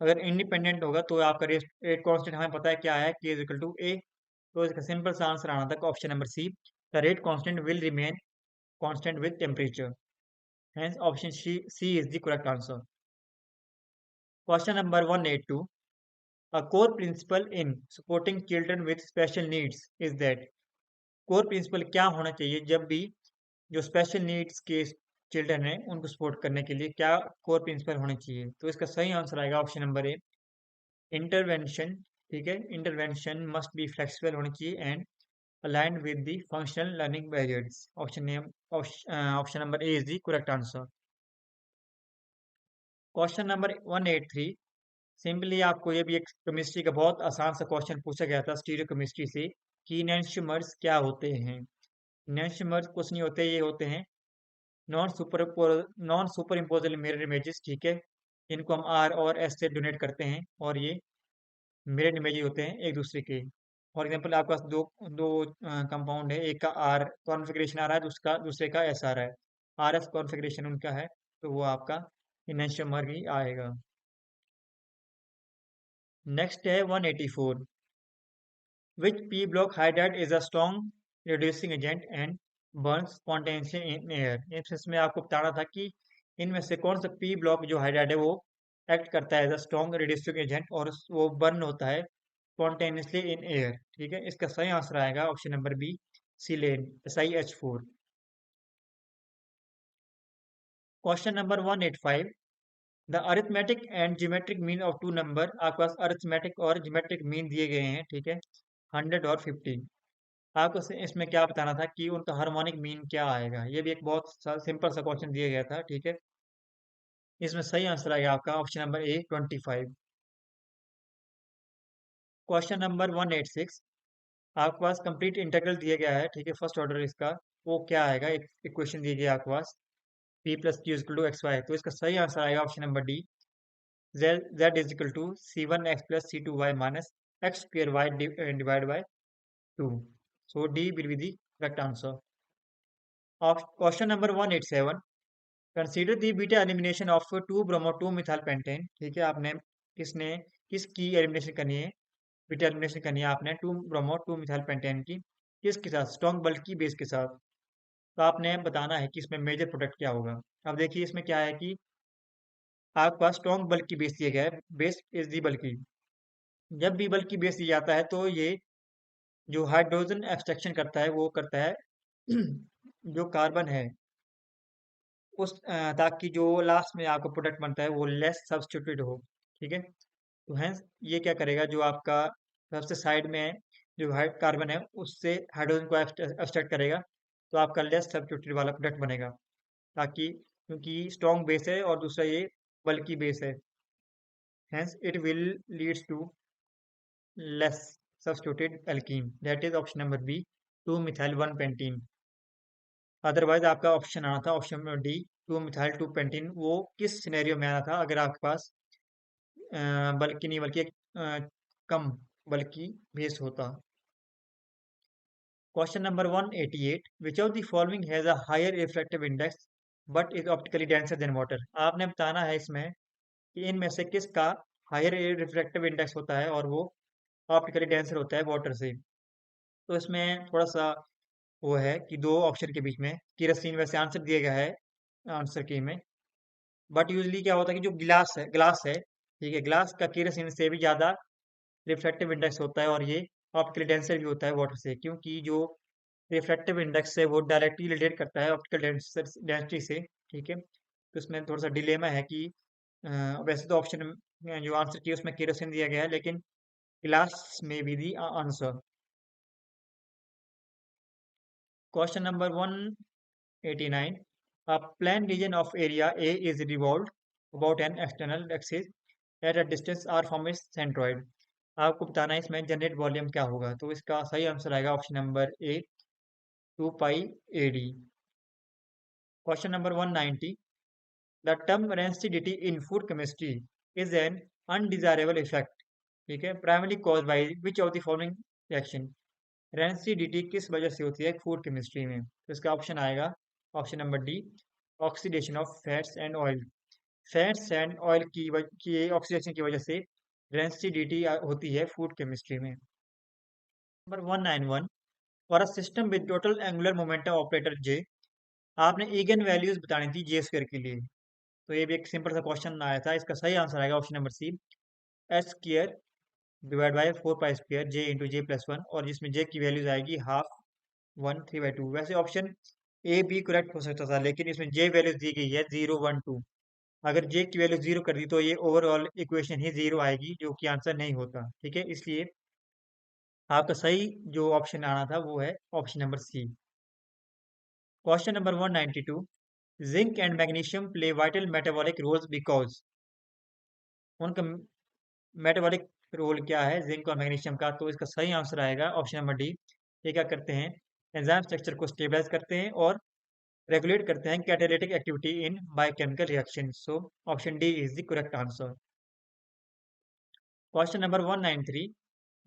अगर इंडिपेंडेंट होगा तो आपका रेट कांस्टेंट हमें पता है क्या है, के इज इक्वल टू ए। तो इसका सिंपल सा आंसर आना था option number C, the rate constant will remain constant with temperature. Hence option C is the correct answer. Question number 182, a core principle in supporting children with special needs is that, core principle क्या होना चाहिए जब भी जो special needs के children हैं उनको support करने के लिए क्या कोर प्रिंसिपल होने चाहिए। तो इसका सही आंसर आएगा ऑप्शन नंबर ए, इंटरवेंशन। ठीक है, इंटरवेंशन मस्ट बी फ्लेक्सिबल होनी चाहिए and aligned with the functional learning barriers. Option number A is the correct answer. Question number 183, simply आपको ये भी एक केमिस्ट्री का बहुत आसान सा क्वेश्चन पूछा गया था स्टीरियो केमिस्ट्री से, कि इनैंशियोमर्स क्या होते हैं। इनैंशियोमर्स कुछ नहीं होते, ये होते हैं non super imposable mirror images. ठीक है, इनको हम आर और एस से डोनेट करते हैं, और ये मिरर इमेज होते हैं एक दूसरे के। फॉर एग्जांपल आपके पास दो दो कंपाउंड है, एक का आर कॉन्फ़िगरेशन आ रहा है, दूसरे का एस आ रहा है, आर एस कॉन्फ़िगरेशन उनका है, तो वो आपका इनैंशियोमर ही आएगा। नेक्स्ट है 184, which p block hydride is a strong reducing agent and burns spontaneously in air। इसमें आपको बताना था कि इनमें से कौन सा p ब्लॉक जो हाइड्राइड है वो एक्ट करता है as a strong reducing agent और वो बर्न होता है स्पॉन्टेनियसली इन एयर। ठीक है, इसका सही आंसर आएगा option number B, silane SiH4। Question number 185, the arithmetic and geometric mean of two number. आपके पास अरिथमेटिक और ज्योमेट्रिक मीन दिए गए हैं, ठीक है, 100 और 50। आपको इसमें क्या बताना था कि उनका हार्मोनिक मीन क्या आएगा। ये भी एक बहुत सिंपल सा क्वेश्चन दिया गया था। ठीक है, इसमें सही आंसर आएगा आपका ऑप्शन नंबर ए, 25। क्वेश्चन नंबर 186, आपके पास कंप्लीट इंटीग्रल दिया गया है, ठीक है, फर्स्ट ऑर्डर इसका, वो क्या आएगा, एक इक्वेशन दी गई है आपके पास, P plus Q equal to X Y. तो इसका सही आंसर आएगा option number D, Z is equal to C1x plus C2y minus X square Y divide by 2। So D will be the correct answer. Question number 187, consider the beta elimination of 2 bromo 2 methyl pentane. ठीक है, आपने किसने किसकी elimination करनी है, beta elimination करनी है आपने 2 ब्रोमो 2 मिथाइल पेंटेन की, किसके साथ, स्ट्रॉन्ग बल्क की बेस के साथ। तो आपने बताना है कि इसमें मेजर प्रोडक्ट क्या होगा। अब देखिए इसमें क्या है कि आपके पास स्ट्रॉन्ग बल्क की बेस दिया गया है, बेस इज दी बल्की। जब भी बल्क की बेस दिया जाता है तो ये जो हाइड्रोजन एब्स्ट्रक्शन करता है वो करता है जो कार्बन है ताकि जो लास्ट में आपका प्रोडक्ट बनता है वो लेस सब्स्टिट्यूटेड हो। ठीक है, तो हेंस ये क्या करेगा, जो आपका सबसे साइड में है जो कार्बन है उससे हाइड्रोजन को एब्स्ट्रैक्ट करेगा, तो आपका लेस सब्स्टिट्यूटेड वाला प्रोडक्ट बनेगा। ताकि क्योंकि स्ट्रॉन्ग बेस है और दूसरा ये बल्की बेस है, hence it will leads to less substituted alkene, that is option number B, 2 methyl 1 pentene. Otherwise आपका ऑप्शन आना था option number D, 2 methyl 2 pentene. वो किस सिनेरियो में आना था, अगर आपके पास बल्कि नहीं बल्कि एक कम बल्कि बेस होता। Question number 188, which of the following has a higher reflective index but is optically denser than water. आपने बताना है इसमें कि इनमें से किसका हायर रिफ्लेक्टिव इंडेक्स होता है और वो ऑप्टिकली डेंसर होता है वाटर से। तो इसमें थोड़ा सा वो है कि दो ऑप्शन के बीच में केरोसिन वैसे आंसर दिया गया है आंसर की में, बट यूजली क्या होता है कि जो ग्लास है, ठीक है, ग्लास का केरोसिन से भी ज़्यादा रिफ्लेक्टिव इंडेक्स होता है और ये ऑप्टिकली डेंसर भी होता है वाटर से, क्योंकि जो रिफ्लेक्टिव इंडेक्स है वो डायरेक्टली रिलेट करता है ऑप्टिकल डेंसिटी से। ठीक है, तो इसमें थोड़ा सा डिलेमा है कि वैसे तो ऑप्शन जो आंसर किया उसमें केरोसिन दिया गया है, लेकिन ग्लास में भी the answer. Question number 189, a plane region of area A is revolved about an external axis at a distance r from its centroid। आपको बताना है इसमें जनरेट वॉल्यूम क्या होगा। तो इसका सही आंसर आएगा option number A, 2 pi AD। Question number 190, the term rancidity in food chemistry is an undesirable effect, ठीक है, primary cause by which of the following reaction. Rancidity किस वजह से होती है फूड केमिस्ट्री में? तो इसका ऑप्शन आएगा option number D, oxidation of fats and oil. Fats and oil की ऑक्सीडेशन की वजह से रेंसिडिटी होती है फूड केमिस्ट्री में। Number 191, for a system with total angular momentum operator J, आपने इगन वैल्यूज बतानी थी जे स्क्वायर के लिए। तो ये भी एक सिंपल सा क्वेश्चन आया था, इसका सही आंसर आएगा option number C, H square divide by 4 pi square J into J plus one, और जिसमें जे की वैल्यूज आएगी हाफ 1 3/2। वैसे ऑप्शन ए बी करेक्ट हो सकता था, लेकिन इसमें जे वैल्यूज दी गई है 0 1 2। अगर जे की वैल्यू जीरो कर दी तो ये ओवरऑल इक्वेशन ही जीरो आएगी, जो कि आंसर नहीं होता, ठीक है। इसलिए आपका सही जो ऑप्शन आना था वो है option number C. Question number 192, zinc and magnesium play vital metabolic roles because, उनका मेटाबॉलिक रोल क्या है जिंक और मैग्नीशियम का? तो इसका सही आंसर आएगा ऑप्शन नंबर डी। ये क्या करते हैं? एंजाइम स्ट्रक्चर को स्टेबलाइज करते हैं और रेगुलेट करते हैं catalytic activity in biochemical reaction. So option D is the correct answer. Question number 193,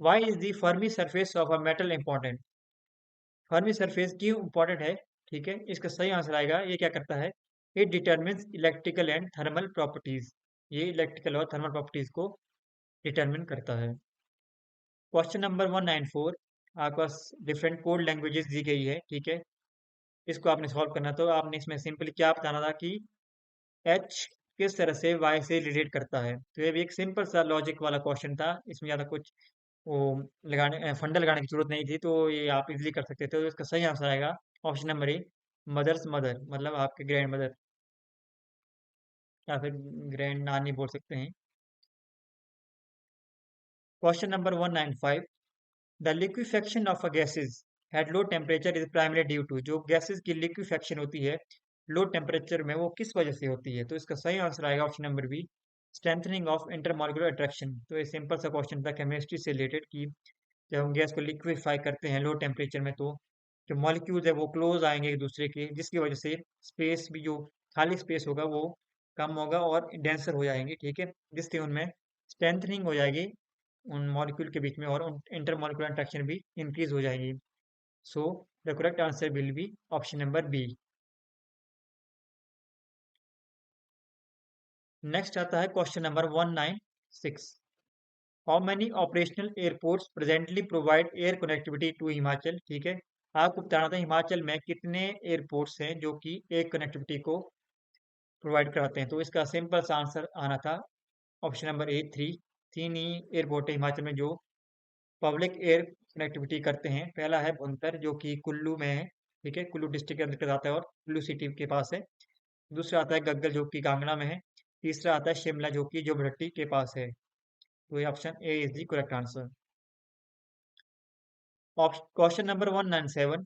why is the Fermi surface of a metal important? Fermi surface क्यों इंपॉर्टेंट है? ठीक है, इसका सही आंसर आएगा, ये क्या करता है? It determines electrical and thermal properties. ये इलेक्ट्रिकल और थर्मल प्रॉपर्टीज को डिटर्मिन करता है। क्वेश्चन नंबर 194, आपके पास डिफरेंट कोड लैंग्वेजेस दी गई है, ठीक है, इसको आपने सॉल्व करना। तो आपने इसमें सिंपली क्या बताना था कि एच किस तरह से वाई से रिलेट करता है। तो ये भी एक सिंपल सा लॉजिक वाला क्वेश्चन था, इसमें ज़्यादा कुछ वो फंडा लगाने की जरूरत नहीं थी, तो ये आप इजीली कर सकते थे। तो इसका सही आंसर आएगा option number A, mother's mother, मतलब आपके ग्रैंड मदर या फिर ग्रैंड नानी बोल सकते हैं। Question number 195, the liquefaction of a gases at low temperature is primary due to, जो गैसेज की लिक्विफेक्शन होती है लो टेम्परेचर में, वो किस वजह से होती है? तो इसका सही आंसर आएगा option number B, strengthening of intermolecular attraction. तो ये सिंपल सा क्वेश्चन था केमिस्ट्री से रिलेटेड कि जब हम गैस को लिक्विफाई करते हैं लो टेम्परेचर में, तो जो मॉलिक्यूल्स है वो क्लोज आएंगे एक दूसरे के, जिसकी वजह से स्पेस भी, जो खाली स्पेस होगा वो कम होगा और डेंसर हो जाएंगे, ठीक है, जिससे उनमें स्ट्रेंथनिंग हो जाएगी उन मॉलिक्यूल के बीच में, और उन इंटरमॉलिक्यूलर इंटरेक्शन भी इंक्रीज हो जाएगी। So the correct answer will be option number B. Next आता है question number 196, how many operational airports presently provide air connectivity to Himachal? ठीक है, आपको बताना था हिमाचल में कितने एयरपोर्ट्स हैं जो कि एयर कनेक्टिविटी को प्रोवाइड कराते हैं। तो इसका सिंपल सा आंसर आना था ऑप्शन नंबर ए, 3। तीन ही एयरपोर्ट है हिमाचल में जो पब्लिक एयर कनेक्टिविटी करते हैं। पहला है भुंतर जो कि कुल्लू में है, ठीक है, कुल्लू डिस्ट्रिक्ट के अंतर्गत आता है और कुल्लू सिटी के पास है। दूसरा आता है गग्गल जो कि कांगड़ा में है। तीसरा आता है शिमला जो कि जोबड़ट्टी के पास है। तो ये option A is the correct answer. Question number 197,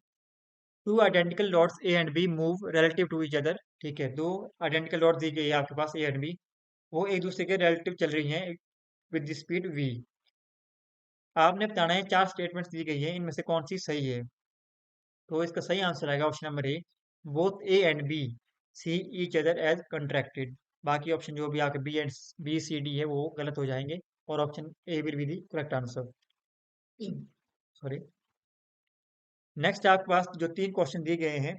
two identical dots A and B move relative to each other. ठीक है, दो आइडेंटिकल डॉट्स दी गई है आपके पास ए एंड बी, वो एक दूसरे के रिलेटिव चल रही हैं विद द स्पीड वी। आपने बताना है चार स्टेटमेंट्स दी गई है, इनमें से कौन सी सही है? तो इसका सही आंसर आएगा option number A, both A and B see each other as contracted. बाकी ऑप्शन जो भी आपके B and B C D है वो गलत हो जाएंगे, और option A will be the correct answer. Sorry. Next आपके पास जो तीन क्वेश्चन दिए गए हैं,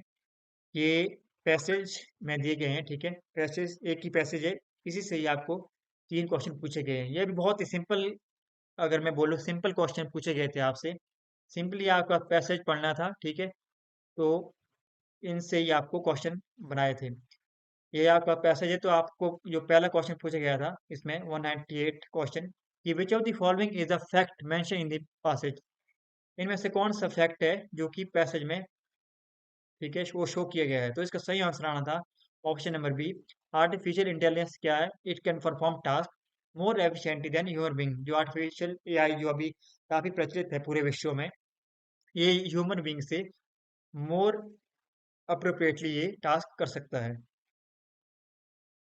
ये पैसेज में दिए गए हैं, ठीक है, पैसेज एक ही पैसेज है, इसी से ही आपको तीन क्वेश्चन पूछे गए हैं। ये भी बहुत ही सिंपल, अगर मैं बोलूँ सिंपल क्वेश्चन पूछे गए थे आपसे। सिंपली आपका पैसेज पढ़ना था, ठीक है, तो इनसे ही आपको क्वेश्चन बनाए थे। ये आपका पैसेज है, तो आपको जो पहला क्वेश्चन पूछा गया था इसमें 198 क्वेश्चन, कि विच of the following is the fact mention in the passage, इनमें से कौन सा फैक्ट है जो कि पैसेज में, ठीक है, वो शो किया गया है? तो इसका सही आंसर आना था option number B, artificial intelligence क्या है? It can perform task more efficiently than human being. जो आर्टिफिशियल एआई जो अभी काफी प्रचलित है पूरे विश्व में, ये ह्यूमन बीइंग से मोर अप्रोप्रिएटली ये टास्क कर सकता है।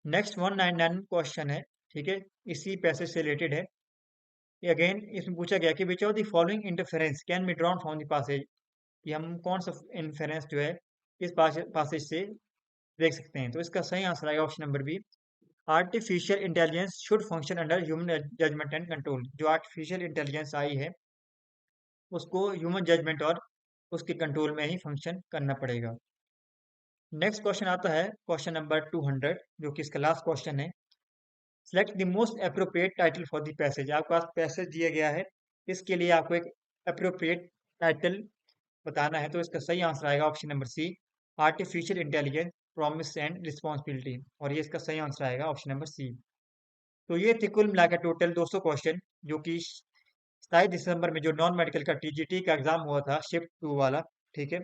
नेक्स्ट 199 क्वेश्चन है, ठीक है, इसी पैसेज से रिलेटेड है। अगेन इसमें पूछा गया कि विच of the following interference can be drawn from the passage, कि हम कौन सा इन्फेरेंस जो है इस पासेज से देख सकते हैं। तो इसका सही आंसर आएगा option number B. Artificial intelligence should function under human judgement and control. जो आर्टिफिशियल इंटेलिजेंस आई है उसको ह्यूमन जजमेंट और उसके कंट्रोल में ही फंक्शन करना पड़ेगा। नेक्स्ट क्वेश्चन आता है क्वेश्चन नंबर 200, जो कि इसका लास्ट क्वेश्चन है। Select the most appropriate title for the passage. आपके पास पैसेज दिया गया है, इसके लिए आपको एक अप्रोप्रिएट टाइटल बताना है। तो इसका सही आंसर आएगा option number C, artificial intelligence promise and responsibility. और ये इसका सही आंसर आएगा ऑप्शन नंबर सी। तो ये थे कुल मिलाकर टोटल 200 क्वेश्चन, जो कि 27 दिसंबर में जो नॉन मेडिकल का टीजीटी का एग्जाम हुआ था शिफ्ट 2 वाला। ठीक है।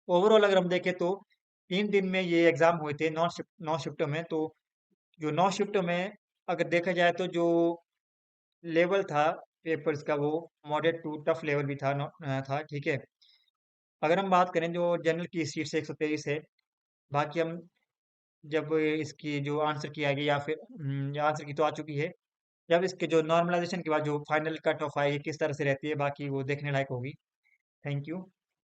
ओवरऑल अगर हम देखें तो 3 दिन में ये एग्जाम हुए थे नौ शिफ्टों में। तो जो 9 शिफ्टों में अगर देखा जाए तो जो लेवल था पेपर्स का वो मॉडरेट टू टफ लेवल भी था। ठीक है। अगर हम बात करें जो जनरल की सीट से 123 है। बाकी हम जब इसकी जो आंसर की आएगी या फिर आंसर की तो आ चुकी है। जब इसके जो नॉर्मलाइजेशन के बाद जो फाइनल कट ऑफ आएगी किस तरह से रहती है, बाकी वो देखने लायक होगी। Thank you.